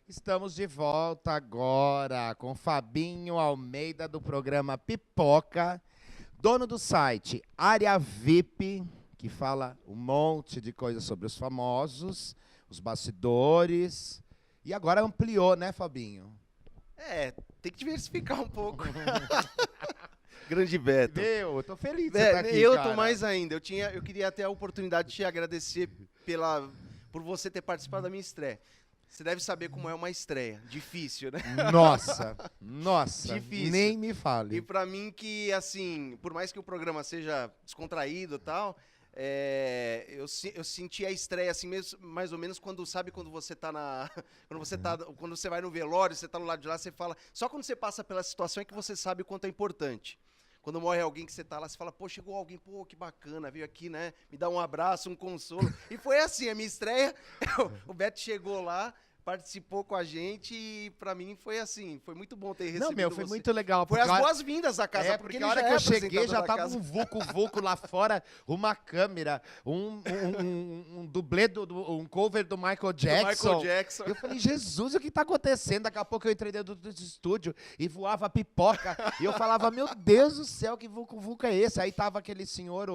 Estamos de volta agora com Fabinho Almeida do programa Pipoca, dono do site Área VIP, que fala um monte de coisas sobre os famosos, os bastidores. E agora ampliou, né, Fabinho? Tem que diversificar um pouco. Grande Beto. Eu tô feliz de você estar aqui, eu cara. tô mais ainda. Eu queria ter a oportunidade de te agradecer por você ter participado da minha estreia. Você deve saber como é uma estreia. Difícil, né? Nossa, Difícil. Nem me fale. E pra mim que, assim, por mais que o programa seja descontraído e tal, eu senti a estreia, assim, mesmo, mais ou menos quando você tá quando você vai no velório, você tá no lado de lá, você fala... Só quando você passa pela situação é que você sabe o quanto é importante. Quando morre alguém que você tá lá, você fala, pô, chegou alguém, pô, que bacana, veio aqui, né, me dá um abraço, um consolo. E foi assim, a minha estreia, o Beto chegou lá, participou com a gente e pra mim foi assim, foi muito bom ter recebido Não, foi você. muito legal. Foi as boas-vindas à casa, porque na hora que eu cheguei já tava um vulco lá fora, uma câmera, um dublê, um cover do Michael Jackson. Eu falei, Jesus, o que tá acontecendo? Daqui a pouco eu entrei dentro do estúdio e voava pipoca. E eu falava, meu Deus do céu, que vulco é esse? Aí tava aquele senhor,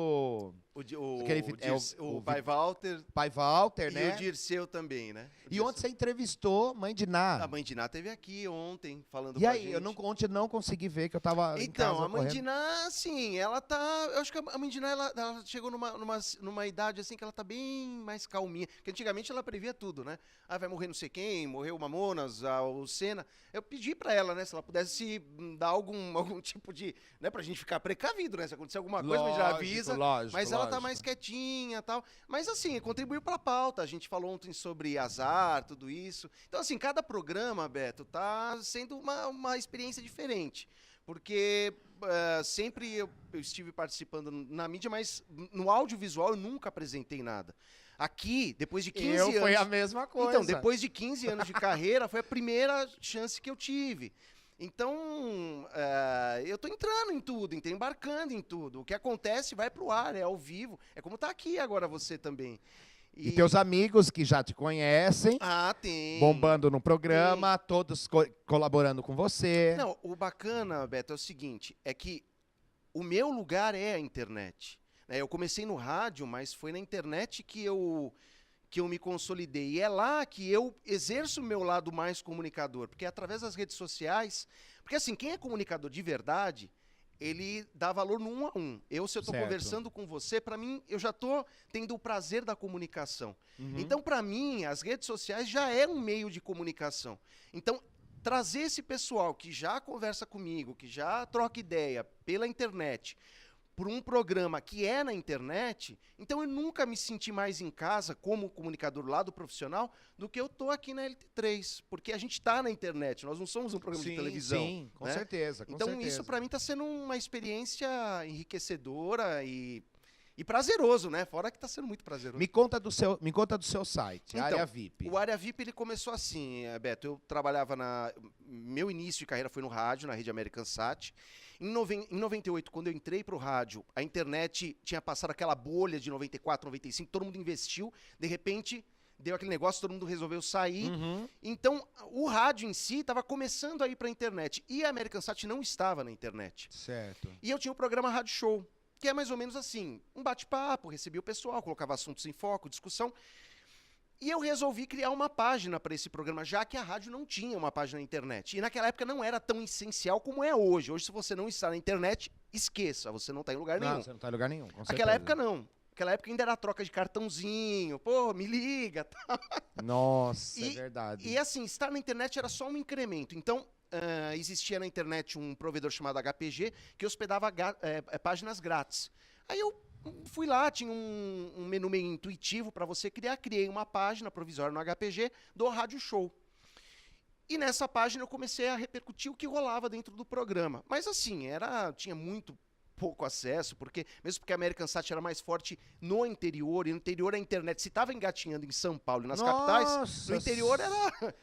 O Pai Walter. Pai Walter, né? E o Dirceu também, né? E ontem você entrevistou Mãe de Ná. A Mãe de Ná esteve aqui ontem, falando E com a aí, gente. ontem não consegui ver, que eu tava em Então, casa a Mãe correndo. de Ná, assim, ela tá... Eu acho que a Mãe de Ná, ela chegou numa idade, assim, que ela tá bem mais calminha. Porque antigamente ela previa tudo, né? Ah, vai morrer não sei quem, morreu o Mamonas, o Senna. Eu pedi pra ela, né, se ela pudesse dar algum tipo de... Né, pra gente ficar precavido, né? Se acontecer alguma coisa, a gente já avisa. Mas ela tá mais quietinha e tal. Mas, assim, contribuiu pra pauta. A gente falou ontem sobre azar, tudo isso. Então, assim, cada programa, Beto, tá sendo uma experiência diferente. Porque sempre eu estive participando na mídia, mas no audiovisual eu nunca apresentei nada. Aqui, depois de 15 anos... Foi a mesma coisa. Então, depois de 15 anos de carreira, foi a primeira chance que eu tive. Então, eu tô entrando em tudo, embarcando em tudo. O que acontece vai pro ar, é ao vivo. É como tá aqui agora você também. E teus amigos que já te conhecem, tem. bombando no programa, todos colaborando com você. Não, o bacana, Beto, é o seguinte, é que o meu lugar é a internet. Eu comecei no rádio, mas foi na internet que eu me consolidei. E é lá que eu exerço o meu lado mais comunicador, porque é através das redes sociais... Porque assim, quem é comunicador de verdade... ele dá valor no 1 a 1. Se eu estou conversando com você, para mim, eu já estou tendo o prazer da comunicação. Então, para mim, as redes sociais já é um meio de comunicação. Então, trazer esse pessoal que já conversa comigo, que já troca ideia pela internet, por um programa que é na internet, então eu nunca me senti mais em casa como comunicador lá do profissional do que eu tô aqui na LT3, porque a gente está na internet, nós não somos um programa de televisão. Sim, com certeza. Então isso para mim está sendo uma experiência enriquecedora e prazeroso, né? Fora que está sendo muito prazeroso. Me conta do seu site, então, Área VIP. O Área VIP ele começou assim, Beto, eu trabalhava meu início de carreira foi no rádio, na Rede American Sat. Em 98, quando eu entrei para o rádio, a internet tinha passado aquela bolha de 94, 95, todo mundo investiu, de repente deu aquele negócio, todo mundo resolveu sair. Então, o rádio em si estava começando a ir para a internet. E a American Sat não estava na internet. Certo. E eu tinha o programa Rádio Show, que é mais ou menos assim, um bate-papo, recebia o pessoal, colocava assuntos em foco, discussão. E eu resolvi criar uma página para esse programa, já que a rádio não tinha uma página na internet. E naquela época não era tão essencial como é hoje. Hoje, se você não está na internet, esqueça, você não está em lugar nenhum. Não, você não está em lugar nenhum, com Naquela certeza. época, não. Naquela época ainda era troca de cartãozinho, pô, me liga, tal. Nossa, é verdade. E assim, estar na internet era só um incremento. Então, existia na internet um provedor chamado HPG que hospedava páginas grátis. Aí eu fui lá, tinha um menu meio intuitivo para você criar, criei uma página provisória no HPG do Rádio Show. E nessa página eu comecei a repercutir o que rolava dentro do programa. Mas assim, tinha muito pouco acesso, mesmo porque a American Sat era mais forte no interior, e no interior a internet, se estava engatinhando em São Paulo e nas capitais, no interior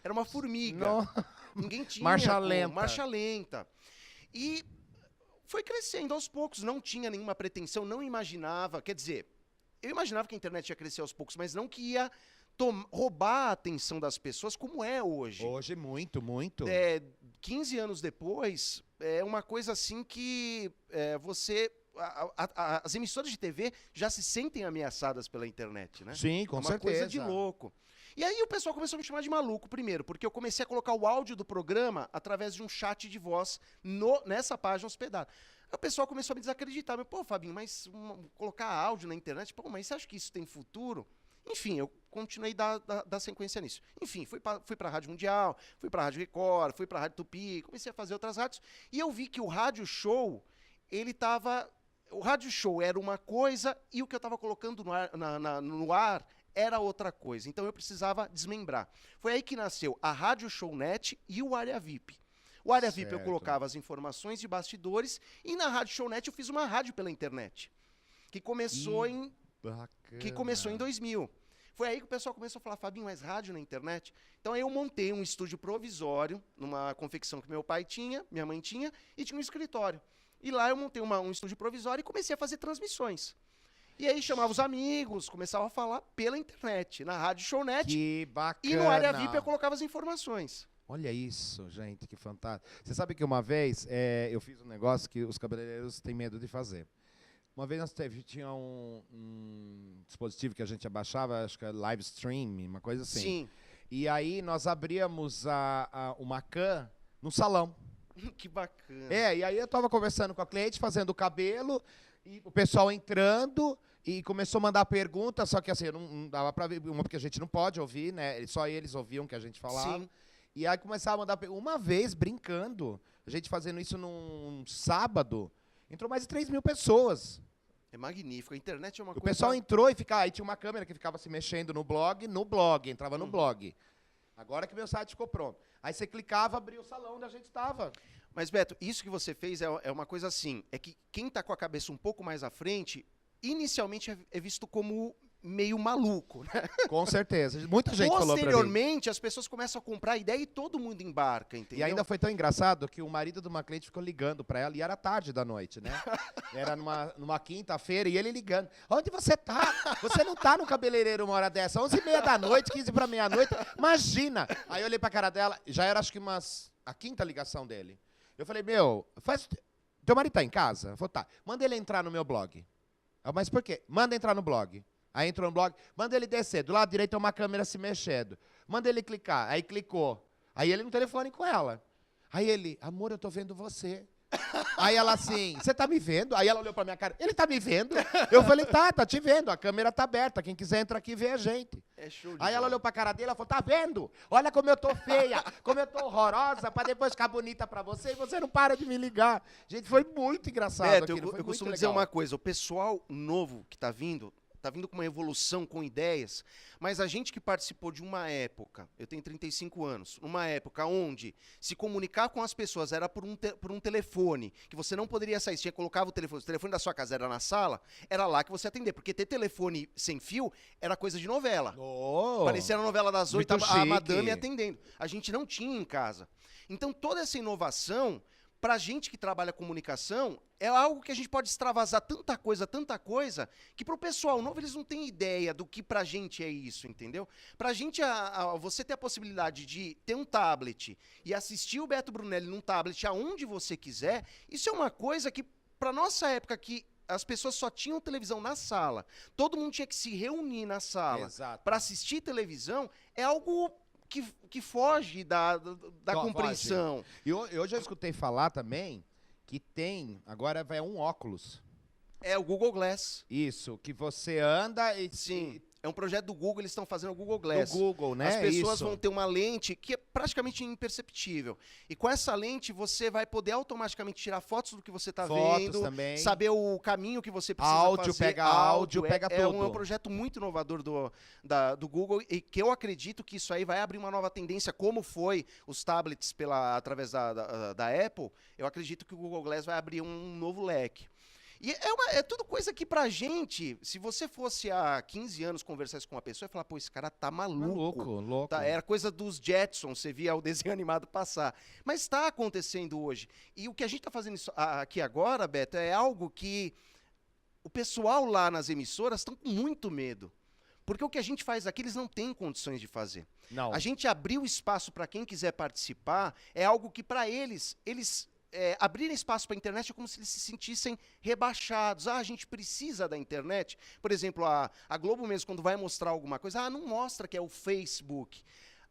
era uma formiga. Ninguém tinha. Marcha lenta. Marcha lenta. E foi crescendo aos poucos, não tinha nenhuma pretensão, não imaginava, quer dizer, eu imaginava que a internet ia crescer aos poucos, mas não que ia roubar a atenção das pessoas como é hoje. Hoje, muito, muito. 15 anos depois, é uma coisa assim que as emissoras de TV já se sentem ameaçadas pela internet, né? Sim, com certeza. É uma coisa de louco. E aí o pessoal começou a me chamar de maluco primeiro, porque eu comecei a colocar o áudio do programa através de um chat de voz nessa página hospedada. Aí o pessoal começou a me desacreditar. Pô, Fabinho, mas colocar áudio na internet, pô, mas você acha que isso tem futuro? Enfim, eu continuei dar sequência nisso. Enfim, fui para a Rádio Mundial, fui para a Rádio Record, fui para a Rádio Tupi, comecei a fazer outras rádios, e eu vi que o Rádio Show, o Rádio Show era uma coisa, e o que eu estava colocando no ar era outra coisa. Então eu precisava desmembrar. Foi aí que nasceu a Rádio Show Net e o Área VIP. O Área VIP eu colocava as informações de bastidores, e na Rádio Show Net eu fiz uma rádio pela internet, que começou em 2000. Foi aí que o pessoal começou a falar, Fabinho, mas rádio na internet? Então aí eu montei um estúdio provisório, numa confecção que meu pai tinha, minha mãe tinha, e tinha um escritório. E lá eu montei um estúdio provisório e comecei a fazer transmissões. E aí chamava os amigos, começava a falar pela internet, na Rádio Shownet. Que bacana. E no Área VIP eu colocava as informações. Olha isso, gente, que fantástico. Você sabe que uma vez eu fiz um negócio que os cabeleireiros têm medo de fazer. Uma vez tinha um dispositivo que a gente abaixava, acho que é live stream, uma coisa assim. Sim. E aí nós abríamos uma cam no salão. Que bacana. E aí eu estava conversando com a cliente, fazendo o cabelo, e o pessoal entrando, e começou a mandar perguntas, só que assim, não dava para ver, porque a gente não pode ouvir, né? Só eles ouviam o que a gente falava. Sim. E aí começava a mandar perguntas. Uma vez, brincando, a gente fazendo isso num sábado, entrou mais de 3 mil pessoas. É magnífico. A internet é uma O coisa... pessoal entrou e ficava, aí tinha uma câmera que ficava se mexendo no blog, entrava no blog. Agora que meu site ficou pronto. Aí você clicava, abria o salão onde a gente estava. Mas, Beto, isso que você fez é uma coisa assim, é que quem está com a cabeça um pouco mais à frente, inicialmente é visto como meio maluco, né? Com certeza. Muita gente falou pra mim. Posteriormente, as pessoas começam a comprar a ideia e todo mundo embarca, entendeu? E ainda foi tão engraçado que o marido de uma cliente ficou ligando para ela, e era tarde da noite, né? Era numa quinta-feira, e ele ligando. Onde você tá? Você não tá no cabeleireiro uma hora dessa, 11h30 da noite, 15 para meia-noite. Imagina! Aí eu olhei pra cara dela, já era acho que a quinta ligação dele. Eu falei, teu marido tá em casa? Ela falou, tá. Manda ele entrar no meu blog. Mas por quê? Manda entrar no blog. Aí entrou no blog, manda ele descer. Do lado direito tem uma câmera se mexendo. Manda ele clicar. Aí clicou. Aí ele no telefone com ela. Aí ele, amor, eu tô vendo você. Aí ela assim, você tá me vendo? Aí ela olhou pra minha cara, ele tá me vendo? Eu falei, tá te vendo, a câmera tá aberta, quem quiser entrar aqui vê a gente. É show de Aí ela bola. olhou pra cara dele, ela falou, tá vendo? Olha como eu tô feia, como eu tô horrorosa, pra depois ficar bonita pra você, e você não para de me ligar. Gente, foi muito engraçado Beto, aquilo, foi eu muito costumo legal. dizer uma coisa, o pessoal novo que tá vindo com uma evolução, com ideias, mas a gente que participou de uma época, eu tenho 35 anos, numa época onde se comunicar com as pessoas era por um telefone, que você não poderia sair, você colocava o telefone da sua casa era na sala, era lá que você atender, porque ter telefone sem fio era coisa de novela. Parecia a novela das 8, a madame atendendo. A gente não tinha em casa. Então toda essa inovação, pra gente que trabalha comunicação, é algo que a gente pode extravasar tanta coisa, que pro pessoal novo eles não têm ideia do que pra gente é isso, entendeu? Pra gente, você ter a possibilidade de ter um tablet e assistir o Beto Brunelli num tablet aonde você quiser, isso é uma coisa que, pra nossa época, que as pessoas só tinham televisão na sala, todo mundo tinha que se reunir na sala para assistir televisão, é algo que foge da compreensão. E hoje eu escutei falar também que agora vai um óculos. É o Google Glass. Isso, que você anda e... Sim, é um projeto do Google, eles estão fazendo o Google Glass. Do Google, né? As pessoas Isso. vão ter uma lente que é praticamente imperceptível. E com essa lente você vai poder automaticamente tirar fotos do que você está vendo, também. saber o caminho que você precisa áudio, fazer. áudio, pega tudo. É um projeto muito inovador do Google e que eu acredito que isso aí vai abrir uma nova tendência, como foi os tablets através da Apple. Eu acredito que o Google Glass vai abrir um novo leque. E é tudo coisa que pra gente, se você fosse há 15 anos conversar isso com uma pessoa, ia falar, pô, esse cara tá maluco. Louco. Tá, era coisa dos Jetsons, você via o desenho animado passar. Mas está acontecendo hoje. E o que a gente tá fazendo aqui agora, Beto, é algo que o pessoal lá nas emissoras estão com muito medo. Porque o que a gente faz aqui, eles não têm condições de fazer. Não. A gente abriu espaço para quem quiser participar, é algo que para eles abrir espaço para a internet é como se eles se sentissem rebaixados. A gente precisa da internet. Por exemplo, a Globo mesmo, quando vai mostrar alguma coisa, não mostra que é o Facebook.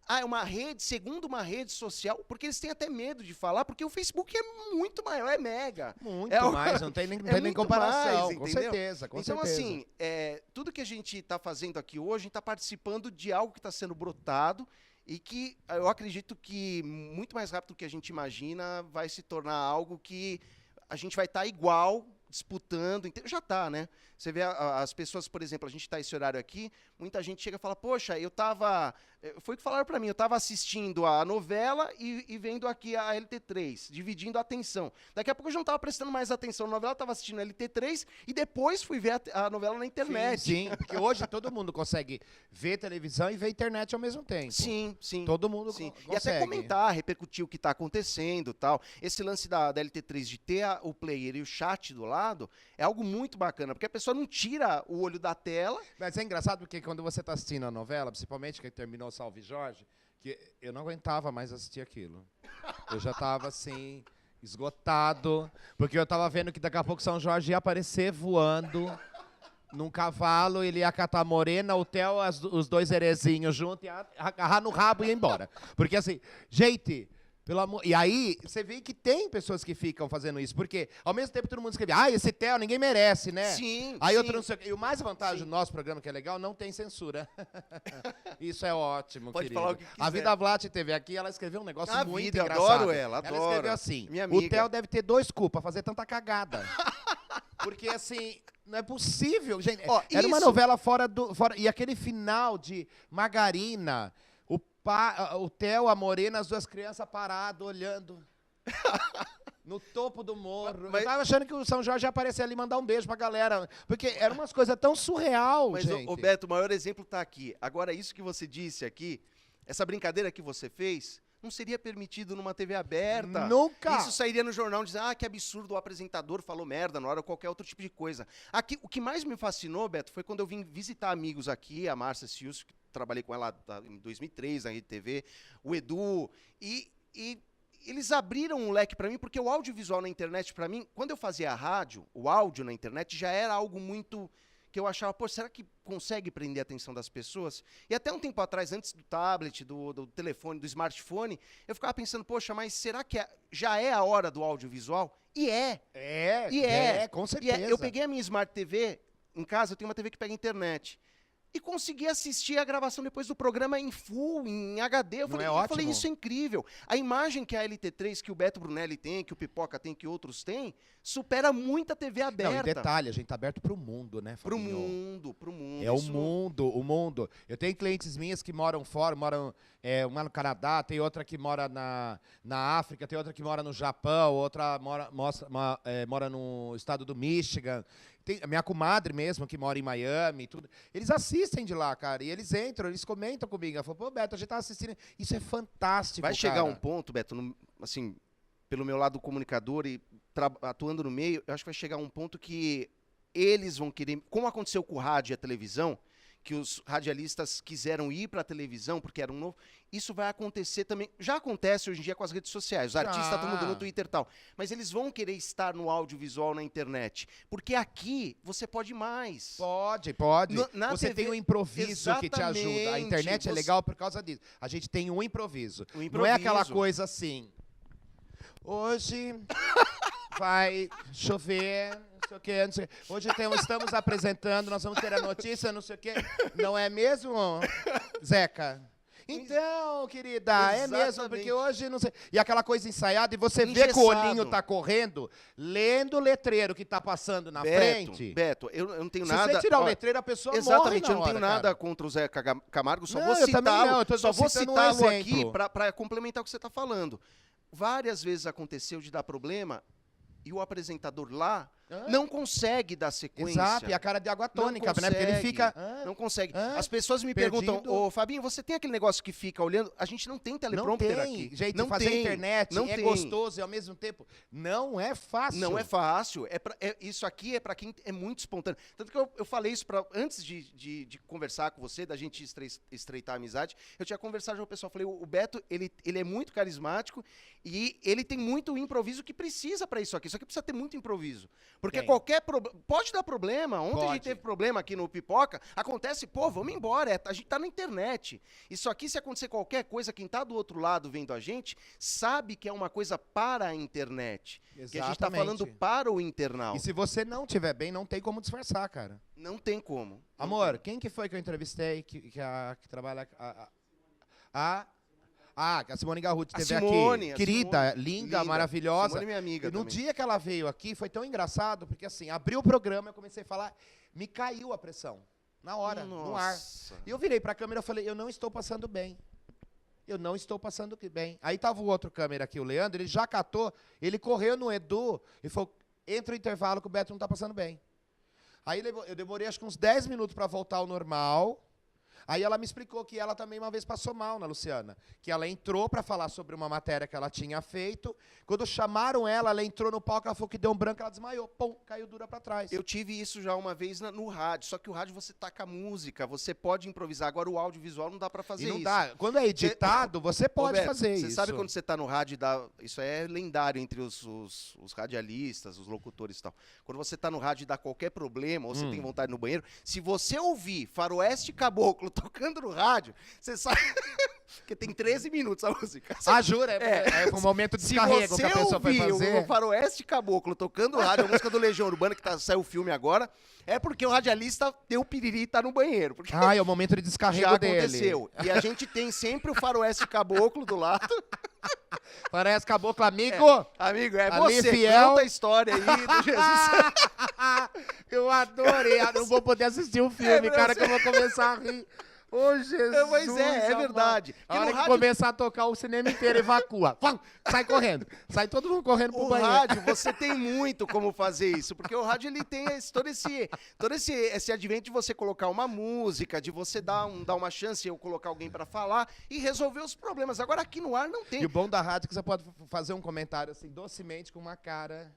É uma rede, segundo uma rede social, porque eles têm até medo de falar, porque o Facebook é muito maior, é mega. Muito mais, não tem nem comparação, com certeza, com então, certeza. assim, tudo que a gente está fazendo aqui hoje, a gente está participando de algo que está sendo brotado, e que eu acredito que muito mais rápido do que a gente imagina vai se tornar algo que a gente vai estar igual, disputando. Já está, né? Você vê as pessoas, por exemplo, a gente está esse horário aqui, muita gente chega e fala, poxa, foi o que falaram para mim, eu estava assistindo a novela e vendo aqui a LT3, dividindo a atenção. Daqui a pouco eu já não estava prestando mais atenção na novela, estava assistindo a LT3 e depois fui ver a novela na internet. Sim, porque hoje todo mundo consegue ver televisão e ver internet ao mesmo tempo. Sim. Todo mundo consegue. E até comentar, repercutir o que está acontecendo e tal. Esse lance da LT3 de ter o player e o chat do lado é algo muito bacana, porque a pessoa não tira o olho da tela. Mas é engraçado porque quando você está assistindo a novela, principalmente que terminou Salve Jorge, que eu não aguentava mais assistir aquilo. Eu já estava assim, Esgotado. Porque eu tava vendo que daqui a pouco São Jorge ia aparecer voando num cavalo, ele ia catar a Morena, o Theo, os dois herezinhos juntos, ia agarrar no rabo e ir embora. Porque assim, gente, pelo amor... E aí, você vê que tem pessoas que ficam fazendo isso, porque ao mesmo tempo todo mundo escreve, esse Theo ninguém merece, né? Sim, aí sim. outro não sei o quê. E o mais vantagem do nosso programa, que é legal, não tem censura. Isso é ótimo, Pode querido. falar o que quiser. A Vida Vlat teve aqui, ela escreveu um negócio A muito Vida, engraçado. adoro ela, adoro. Ela escreveu assim, Minha o amiga. Theo deve ter 2 culpas, fazer tanta cagada. Porque, assim, não é possível, gente. Era uma novela fora. E aquele final de Margarina, o Theo, a Morena, as 2 crianças paradas, olhando. No topo do morro. Eu tava achando que o São Jorge ia aparecer ali e mandar um beijo pra galera. Porque eram umas coisas tão surreal, Mas, gente. ô Beto, o maior exemplo tá aqui. Agora, isso que você disse aqui, essa brincadeira que você fez, não seria permitido numa TV aberta. Nunca! Isso sairia no jornal dizendo, que absurdo, o apresentador falou merda na hora, ou qualquer outro tipo de coisa. Aqui, o que mais me fascinou, Beto, foi quando eu vim visitar amigos aqui, a Márcia Silcio, que trabalhei com ela em 2003 na Rede TV, o Edu, e eles abriram um leque para mim, porque o audiovisual na internet, para mim, quando eu fazia a rádio, o áudio na internet já era algo muito... que eu achava, será que consegue prender a atenção das pessoas? E até um tempo atrás, antes do tablet, do telefone, do smartphone, eu ficava pensando, mas será que já é a hora do audiovisual? E é. Com certeza. Eu peguei a minha Smart TV, em casa eu tenho uma TV que pega internet, e consegui assistir a gravação depois do programa em full, em HD. Eu falei, isso é incrível. A imagem que a LT3, que o Beto Brunelli tem, que o Pipoca tem, que outros têm, supera muito a TV aberta. Não, e detalhe, a gente tá aberto pro mundo, né, Fabinho? Pro mundo. É o mundo. Eu tenho clientes minhas que moram fora, uma no Canadá, tem outra que mora na África, tem outra que mora no Japão, outra mora no estado do Michigan. Tem a minha comadre mesmo, que mora em Miami, tudo. Eles assistem de lá, cara, e eles entram, eles comentam comigo. Ela falou, Beto, a gente tá assistindo. Isso é fantástico, Vai chegar um ponto, Beto, assim, pelo meu lado comunicador e atuando no meio, eu acho que vai chegar um ponto que eles vão querer, como aconteceu com o rádio e a televisão, que os radialistas quiseram ir para a televisão porque era um novo. Isso vai acontecer também. Já acontece hoje em dia com as redes sociais. Os artistas estão mudando no Twitter e tal. Mas eles vão querer estar no audiovisual na internet. Porque aqui você pode mais. Pode. Você TV, tem um improviso que te ajuda. A internet é legal por causa disso. A gente tem um improviso. Não é aquela coisa assim. Hoje vai chover. Não sei o quê. Hoje estamos apresentando, nós vamos ter a notícia, não sei o quê. Não é mesmo, Zeca? Então, querida, é mesmo, porque hoje não sei. E aquela coisa ensaiada, e você vê que o olhinho tá correndo, lendo o letreiro que tá passando na frente. Beto, eu não tenho nada. Se você tirar o letreiro, a pessoa morre. Exatamente, na eu não tenho hora, nada cara. contra o Zé Camargo, só Não, vou eu também não, citá-lo. eu tô Só vou citando um citá-lo aqui exemplo. para complementar o que você está falando. Várias vezes aconteceu de dar problema e o apresentador lá não consegue dar sequência. Exato, e a cara de água tônica, né? Porque ele fica... Não consegue. As pessoas me perguntam, Fabinho, você tem aquele negócio que fica olhando? A gente não tem teleprompter aqui. Gente, não fazer tem. internet não é tem. gostoso e ao mesmo tempo não é fácil. Não é fácil. Isso aqui é para quem é muito espontâneo. Tanto que eu falei isso antes de conversar com você, da gente estreitar a amizade, eu tinha conversado com o pessoal, falei, o Beto, ele é muito carismático e ele tem muito improviso que precisa para isso aqui. Isso aqui precisa ter muito improviso. Porque qualquer pode dar problema. Ontem a gente teve problema aqui no Pipoca. Acontece, vamos embora. A gente tá na internet. Isso aqui, se acontecer qualquer coisa, quem tá do outro lado vendo a gente, sabe que é uma coisa para a internet. Exatamente. Que a gente tá falando para o internauta. E se você não estiver bem, não tem como disfarçar, cara. Não tem como. Amor, quem que foi que eu entrevistei que trabalha... a Simone Garruti esteve aqui. Querida, linda, maravilhosa. Simone é minha amiga no também. dia que ela veio aqui, foi tão engraçado, porque assim, abriu o programa, eu comecei a falar, me caiu a pressão. Na hora, no ar. E eu virei pra câmera e falei, eu não estou passando bem. Eu não estou passando bem. Aí tava o outro câmera aqui, o Leandro, ele já catou, ele correu no Edu e falou, entra o intervalo que o Beto não tá passando bem. Aí eu demorei acho que uns 10 minutos pra voltar ao normal. Aí ela me explicou que ela também uma vez passou mal, na Luciana. Que ela entrou para falar sobre uma matéria que ela tinha feito. Quando chamaram ela entrou no palco, ela falou que deu um branco, ela desmaiou. Pum, caiu dura para trás. Eu tive isso já uma vez no rádio, só que o rádio você taca música, você pode improvisar. Agora o audiovisual não dá para fazer E não isso. dá. Quando é editado, você pode Roberto, fazer isso. Você sabe quando você tá no rádio e dá... Isso é lendário entre os radialistas, os locutores e tal. Quando você tá no rádio e dá qualquer problema, ou você tem vontade no banheiro, se você ouvir Faroeste Caboclo tocando no rádio, você sabe... Porque tem 13 minutos a música. Jura? É um momento de descarrego que a pessoa foi fazer. Se você ouvir o Faroeste Caboclo tocando no rádio, a música do Legião Urbana, que saiu o filme agora, é porque o radialista deu piriri e tá no banheiro. Porque é o momento de descarrego dele. Já aconteceu. E a gente tem sempre o Faroeste Caboclo do lado. Faroeste Caboclo, amigo. Amigo, é Ali você. fiel. Conta a história aí do Jesus. Eu adorei. Eu não vou poder assistir o filme, cara, que eu vou começar a rir. Ô, Jesus! Pois é verdade. A hora que começar a tocar, o cinema inteiro evacua. Sai correndo. Sai todo mundo correndo pro banheiro. O rádio, você tem muito como fazer isso, porque o rádio ele tem todo esse advento de você colocar uma música, de você dar uma chance, eu colocar alguém para falar e resolver os problemas. Agora aqui no ar não tem. E o bom da rádio é que você pode fazer um comentário assim, docemente, com uma cara...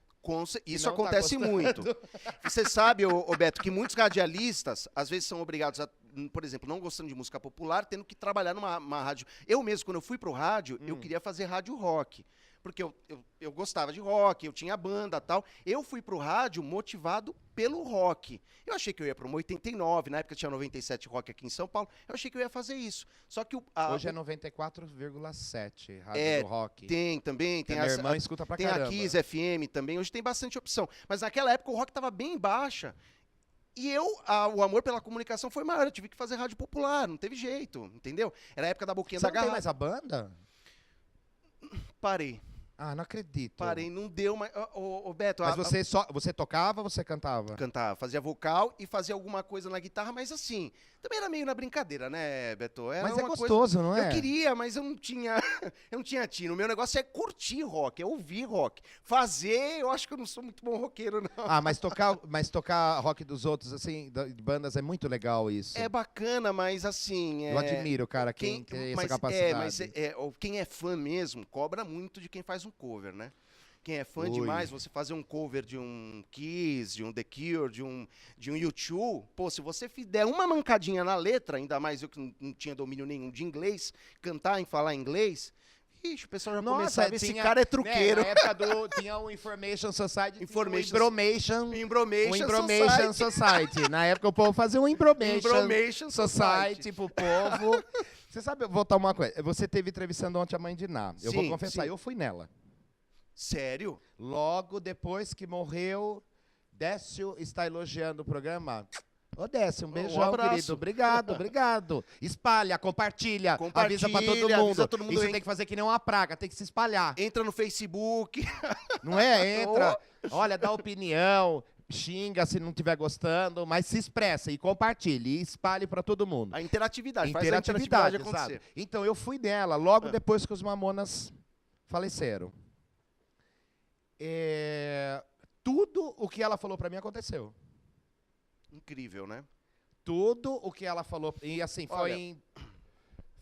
Isso acontece muito. Você sabe, ô Beto, que muitos radialistas, às vezes, são obrigados a, por exemplo, não gostando de música popular, tendo que trabalhar numa rádio. Eu mesmo, quando eu fui pro rádio, eu queria fazer rádio rock. Porque eu gostava de rock, eu tinha banda e tal. Eu fui pro rádio motivado pelo rock. Eu achei que eu ia para uma 89, na época tinha 97 rock aqui em São Paulo. Eu achei que eu ia fazer isso. Só que hoje é 94,7 rádio do rock. Tem também. Tem a minha irmã escuta pra caramba. Tem a Kiss FM também. Hoje tem bastante opção. Mas naquela época o rock estava bem baixa. E o amor pela comunicação foi maior. Eu tive que fazer rádio popular, não teve jeito, entendeu? Era a época da boquinha da garrafa. Você não tem mais a banda? Parei. Não acredito. Parei, não deu mais. Ô, Beto. Mas você tocava ou você cantava? Cantava, fazia vocal e fazia alguma coisa na guitarra, mas assim, também era meio na brincadeira, né, Beto? Era mas é gostoso, não é? Eu queria, mas eu não tinha tino. O meu negócio é curtir rock, é ouvir rock. Fazer, eu acho que eu não sou muito bom roqueiro, não. Mas tocar rock dos outros, assim, de bandas, é muito legal isso. É bacana, mas assim... Eu admiro, cara, quem tem essa capacidade. Quem é fã mesmo, cobra muito de quem faz um cover, né? Quem é fã demais, você fazer um cover de um Kiss, de um The Cure, de um U2, pô, se você der uma mancadinha na letra, ainda mais eu que não tinha domínio nenhum de inglês, cantar e falar inglês, ixi, o pessoal já começava a ver, esse cara é truqueiro. Na época tinha o Information Society, o Imbromation Society. Na época o povo fazia um Imbromation Society pro povo. Você sabe, vou voltar uma coisa, você teve entrevistando ontem a mãe de Ná. Eu vou confessar, eu fui nela. Sério? Logo depois que morreu, Décio está elogiando o programa. Ô, Décio, um beijão, querido. Obrigado. Espalha, compartilha, avisa pra todo mundo. Isso tem que fazer que nem uma praga, tem que se espalhar. Entra no Facebook. Não é? Entra, olha, dá opinião, xinga se não estiver gostando, mas se expressa e compartilhe e espalhe pra todo mundo. A interatividade, faz a interatividade acontecer. Sabe? Então, eu fui nela logo depois que os Mamonas faleceram. Tudo o que ela falou pra mim aconteceu. Incrível, né? Tudo o que ela falou. E assim,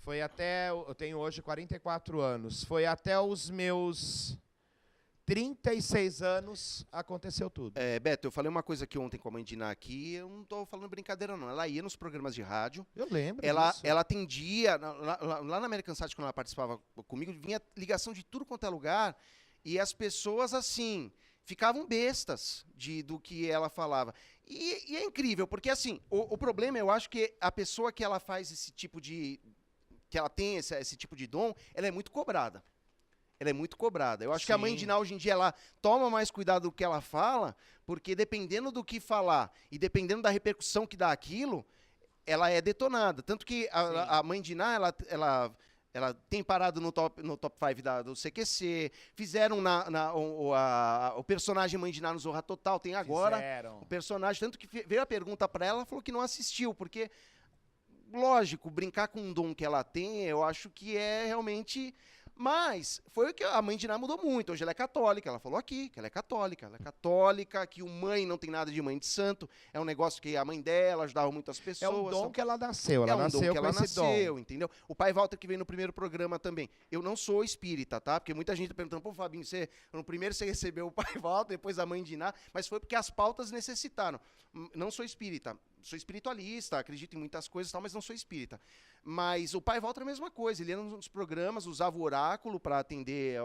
foi até. Eu tenho hoje 44 anos. Foi até os meus 36 anos aconteceu tudo. Beto, eu falei uma coisa aqui ontem com a mãe de Ná aqui, eu não tô falando brincadeira, não. Ela ia nos programas de rádio. Eu lembro. Ela atendia. Lá na American Site, quando ela participava comigo, vinha ligação de tudo quanto é lugar. E as pessoas, assim, ficavam bestas do que ela falava. E é incrível, porque, assim, o problema, eu acho que a pessoa que ela faz esse tipo de... que ela tem esse tipo de dom, ela é muito cobrada. Ela é muito cobrada. Eu acho que a mãe de Ná, hoje em dia, ela toma mais cuidado do que ela fala, porque dependendo do que falar e dependendo da repercussão que dá aquilo, ela é detonada. Tanto que a mãe de Ná, ela tem parado no top 5 do CQC, fizeram o personagem Mãe de Ná no Zorra Total, tem agora o personagem, tanto que veio a pergunta para ela falou que não assistiu, porque, lógico, brincar com um dom que ela tem, eu acho que é realmente Mas foi o que a mãe de Ná mudou muito. Hoje ela é católica. Ela falou aqui que ela é católica. Ela é católica, que o mãe não tem nada de mãe de santo. É um negócio que a mãe dela ajudava muitas pessoas. É um dom que ela nasceu. Ela nasceu dom que com ela esse dom. nasceu, entendeu? O pai Walter que veio no primeiro programa também. Eu não sou espírita, tá? Porque muita gente tá perguntando, pô, Fabinho, no primeiro você recebeu o pai Walter, depois a mãe de Ná, mas foi porque as pautas necessitaram. Não sou espírita. Sou espiritualista, acredito em muitas coisas e tal, mas não sou espírita. Mas o pai Walter é a mesma coisa. Ele ia nos programas, usava o oráculo para atender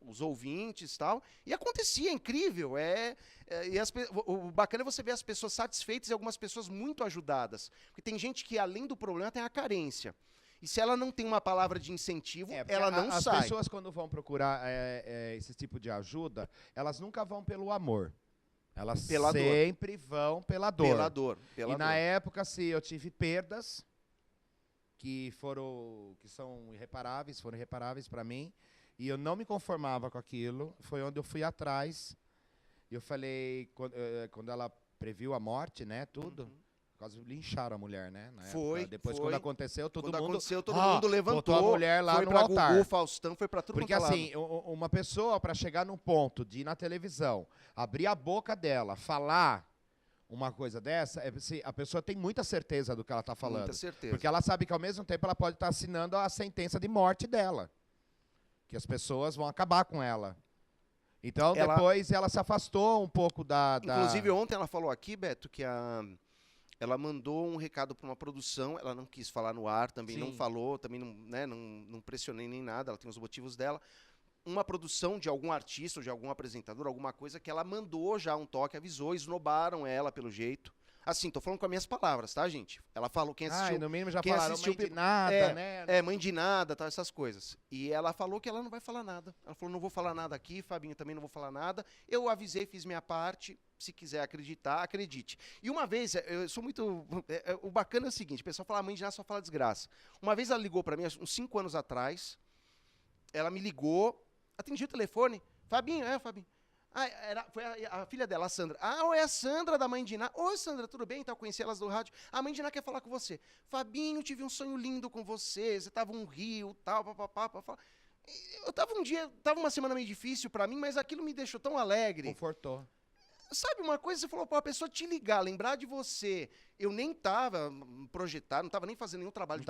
os ouvintes e tal. E acontecia, é incrível. O bacana é você ver as pessoas satisfeitas e algumas pessoas muito ajudadas. Porque tem gente que, além do problema, tem a carência. E se ela não tem uma palavra de incentivo, ela não sai. As pessoas, quando vão procurar esse tipo de ajuda, elas nunca vão pelo amor. Elas sempre vão pela dor. Pela dor. Na época, eu tive perdas que são irreparáveis, foram irreparáveis para mim, e eu não me conformava com aquilo. Foi onde eu fui atrás. E eu falei, quando ela previu a morte, né, tudo, quase lincharam a mulher, né? Na época. Depois, quando aconteceu, todo mundo levantou, botou a mulher lá foi no pra altar. Gugu, Faustão, foi pra tudo Porque quanto é assim, uma pessoa, para chegar num ponto de ir na televisão, abrir a boca dela, falar uma coisa dessa, a pessoa tem muita certeza do que ela está falando. Muita certeza. Porque ela sabe que, ao mesmo tempo, ela pode estar assinando a sentença de morte dela. Que as pessoas vão acabar com ela. Então, depois, ela se afastou um pouco da... Inclusive, ontem ela falou aqui, Beto, que ela mandou um recado para uma produção, ela não quis falar no ar, também não falou, também não pressionei nem nada, ela tem os motivos dela. Uma produção de algum artista ou de algum apresentador, alguma coisa que ela mandou já um toque, avisou, esnobaram ela pelo jeito. Assim, tô falando com as minhas palavras, tá, gente? Ela falou, quem assistiu... no mínimo já falaram mãe de nada, né? Mãe de nada, tal, essas coisas. E ela falou que ela não vai falar nada. Ela falou, não vou falar nada aqui, Fabinho também não vou falar nada. Eu avisei, fiz minha parte, se quiser acreditar, acredite. E uma vez, eu sou muito... o bacana é o seguinte, o pessoal fala, mãe de nada só fala desgraça. Uma vez ela ligou pra mim, uns 5 anos atrás, ela me ligou, atendi o telefone, Fabinho, Fabinho. Foi a filha dela, a Sandra. É a Sandra da mãe de Ná. Oi, Sandra, tudo bem? Então, eu conheci elas do rádio. A mãe de Ná quer falar com você. Fabinho, tive um sonho lindo com você. Você tava um rio, tal, papapá. Eu tava uma semana meio difícil pra mim, mas aquilo me deixou tão alegre. Confortou. Sabe uma coisa? Você falou, a pessoa te ligar, lembrar de você. Eu nem tava projetado, não tava nem fazendo nenhum trabalho.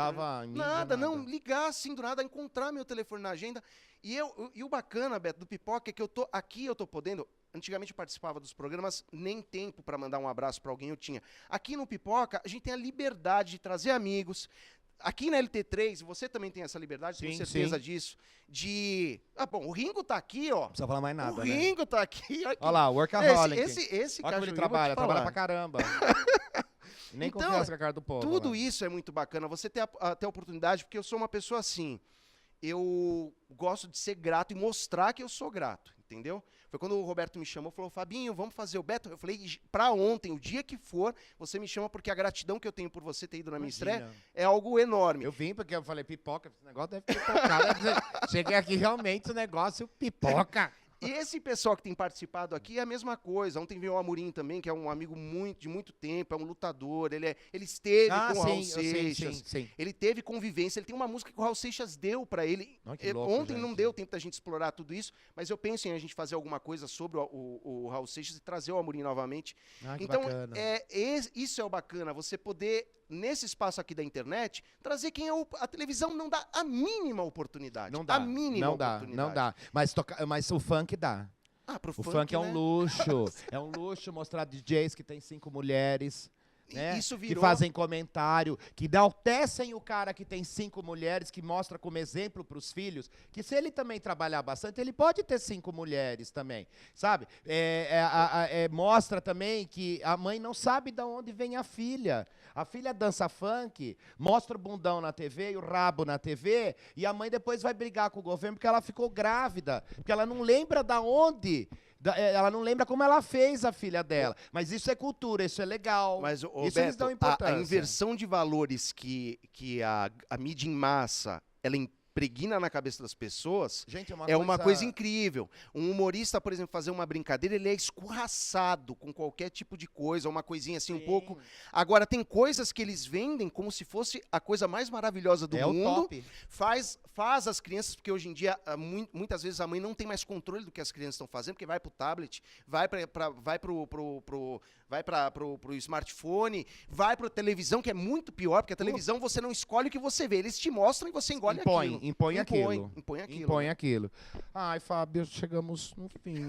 Nada, não. Ligar assim do nada, encontrar meu telefone na agenda. E o bacana, Beto, do Pipoca, é que eu tô podendo... Antigamente eu participava dos programas, nem tempo para mandar um abraço para alguém eu tinha. Aqui no Pipoca, a gente tem a liberdade de trazer amigos. Aqui na LT3, você também tem essa liberdade, tenho certeza disso. O Ringo tá aqui, ó. Não precisa falar mais nada, O Ringo tá aqui. Olha lá, o workaholic. Esse olha como ele trabalha pra caramba. Nem então, confiança com a cara do povo. Tudo isso é muito bacana. Você ter a oportunidade, porque eu sou uma pessoa assim. Eu gosto de ser grato e mostrar que eu sou grato, entendeu? Foi quando o Roberto me chamou, falou, Fabinho, vamos fazer o Beto? Eu falei, pra ontem, o dia que for, você me chama, porque a gratidão que eu tenho por você ter ido na minha estreia é algo enorme. Eu vim porque eu falei, pipoca, esse negócio deve pipocar. Cheguei aqui, realmente, o negócio pipoca. E esse pessoal que tem participado aqui é a mesma coisa. Ontem veio o Amorim também, que é um amigo de muito tempo, é um lutador, ele esteve com o Raul Seixas, ele teve convivência, ele tem uma música que o Raul Seixas deu pra ele. Louco, ontem não deu tempo da gente explorar tudo isso, mas eu penso em a gente fazer alguma coisa sobre o Raul Seixas e trazer o Amorim novamente. Então, bacana. Isso é o bacana, você poder, nesse espaço aqui da internet, trazer quem a televisão não dá a mínima oportunidade. Não dá, a mínima oportunidade. Não dá. Mas o funk dá. O funk é um luxo. É um luxo mostrar DJs que tem 5 mulheres. Né? Isso virou... Que fazem comentário, que enaltecem o cara que tem 5 mulheres, que mostra como exemplo para os filhos, que se ele também trabalhar bastante, ele pode ter 5 mulheres também, sabe? Mostra também que a mãe não sabe de onde vem a filha. A filha dança funk, mostra o bundão na TV e o rabo na TV, e a mãe depois vai brigar com o governo porque ela ficou grávida, porque ela não lembra da onde... Ela não lembra como ela fez a filha dela. Mas isso é cultura, isso é legal. Mas, isso Beto, eles dão importância. A inversão de valores que a mídia em massa ela impregna na cabeça das pessoas, Gente, é uma coisa incrível. Um humorista, por exemplo, fazer uma brincadeira, ele é escorraçado com qualquer tipo de coisa, uma coisinha assim um pouco. Agora, tem coisas que eles vendem como se fosse a coisa mais maravilhosa do mundo. O top. Faz as crianças, porque hoje em dia, muitas vezes a mãe não tem mais controle do que as crianças estão fazendo, porque vai pro tablet, vai pro smartphone, vai pra televisão, que é muito pior, porque a televisão você não escolhe o que você vê, eles te mostram e você engole aquilo. Impõe aquilo. Impõe aquilo. Ai, Fábio, chegamos no fim.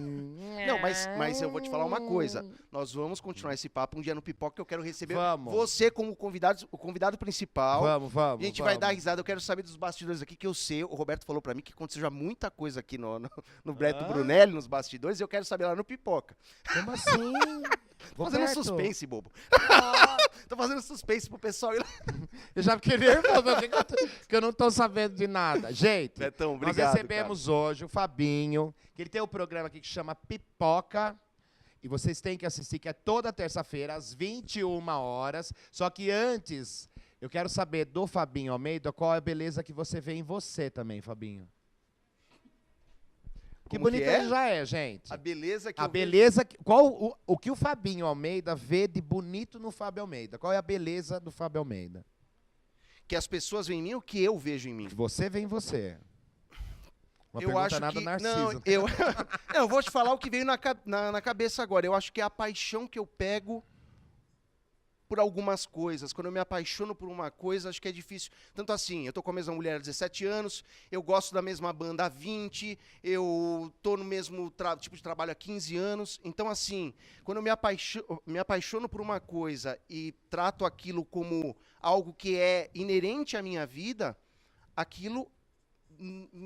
Não, mas eu vou te falar uma coisa. Nós vamos continuar esse papo um dia no Pipoca, que eu quero receber você como o convidado principal. Vamos. A gente vai dar risada, eu quero saber dos bastidores aqui, que eu sei, o Roberto falou pra mim que aconteceu já muita coisa aqui no Beto Brunelli, nos bastidores, e eu quero saber lá no Pipoca. Como assim? Tô fazendo suspense, bobo. Tô fazendo suspense pro pessoal ir lá. Eu já fiquei nervoso, porque eu não tô sabendo de nada. Gente, Betão, nós obrigado, recebemos hoje o Fabinho, que ele tem um programa aqui que chama Pipoca, e vocês têm que assistir, que é toda terça-feira, às 21 horas. Só que antes, eu quero saber do Fabinho Almeida qual é a beleza que você vê em você também, Fabinho. Que bonito ele já é, gente. A beleza que a beleza que, qual o que o Fabinho Almeida vê de bonito no Fábio Almeida? Qual é a beleza do Fábio Almeida? Que as pessoas veem em mim ou que eu vejo em mim? Que você vê em você. Uma eu pergunta acho nada que narciso. Eu vou te falar o que veio na cabeça agora. Eu acho que é a paixão que eu pego por algumas coisas. Quando eu me apaixono por uma coisa, acho que é difícil. Tanto assim, eu tô com a mesma mulher há 17 anos, eu gosto da mesma banda há 20, eu tô no mesmo tipo de trabalho há 15 anos. Então, assim, quando eu me apaixono por uma coisa e trato aquilo como algo que é inerente à minha vida, aquilo,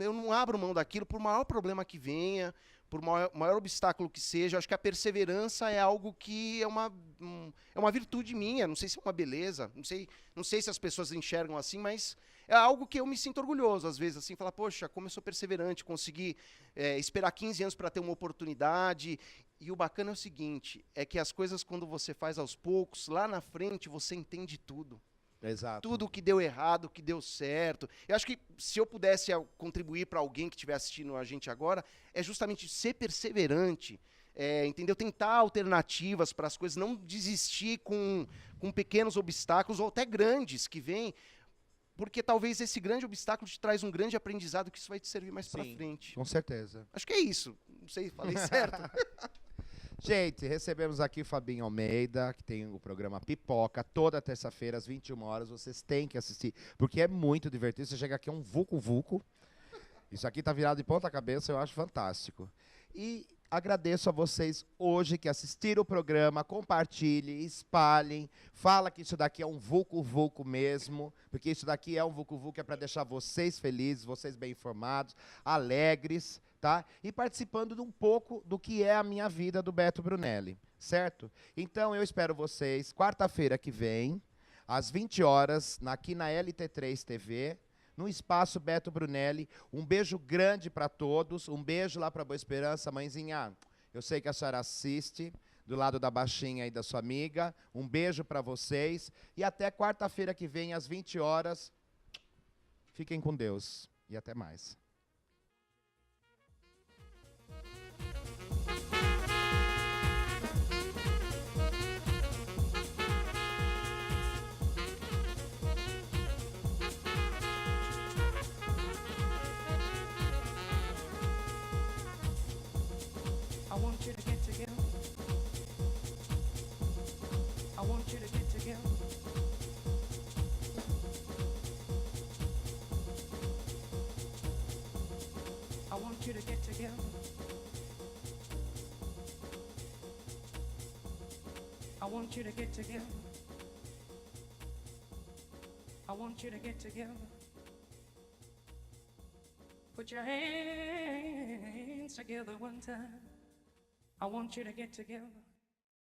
eu não abro mão daquilo por maior problema que venha, por maior obstáculo que seja. Eu acho que a perseverança é algo que é uma virtude minha, não sei se é uma beleza, não sei se as pessoas enxergam assim, mas é algo que eu me sinto orgulhoso, às vezes, assim, falar, poxa, como eu sou perseverante, consegui esperar 15 anos para ter uma oportunidade. E o bacana é o seguinte, é que as coisas, quando você faz aos poucos, lá na frente você entende tudo. Exato. Tudo que deu errado, que deu certo. Eu acho que se eu pudesse contribuir para alguém que estiver assistindo a gente agora, é justamente ser perseverante, entendeu? Tentar alternativas para as coisas, não desistir com pequenos obstáculos ou até grandes que vêm, porque talvez esse grande obstáculo te traz um grande aprendizado que isso vai te servir mais para frente. Com certeza. Acho que é isso. Não sei, falei certo. Gente, recebemos aqui o Fabinho Almeida, que tem o programa Pipoca, toda terça-feira, às 21 horas. Vocês têm que assistir, porque é muito divertido. Você chega aqui, é um vucu-vucu. Isso aqui tá virado de ponta cabeça, eu acho fantástico. E agradeço a vocês hoje que assistiram o programa, compartilhem, espalhem, fala que isso daqui é um vucu-vucu mesmo, porque isso daqui é um vucu-vucu, é para deixar vocês felizes, vocês bem informados, alegres, tá? E participando de um pouco do que é a minha vida do Beto Brunelli, certo? Então eu espero vocês quarta-feira que vem, às 20 horas, aqui na LT3 TV, no Espaço Beto Brunelli. Um beijo grande para todos, um beijo lá para Boa Esperança. Mãezinha, eu sei que a senhora assiste, do lado da baixinha aí da sua amiga. Um beijo para vocês e até quarta-feira que vem, às 20 horas. Fiquem com Deus e até mais. I want you to get together. I want you to get together. I want you to get together. I want you to get together. I want you to get together. Put your hands together one time. I want you to get together.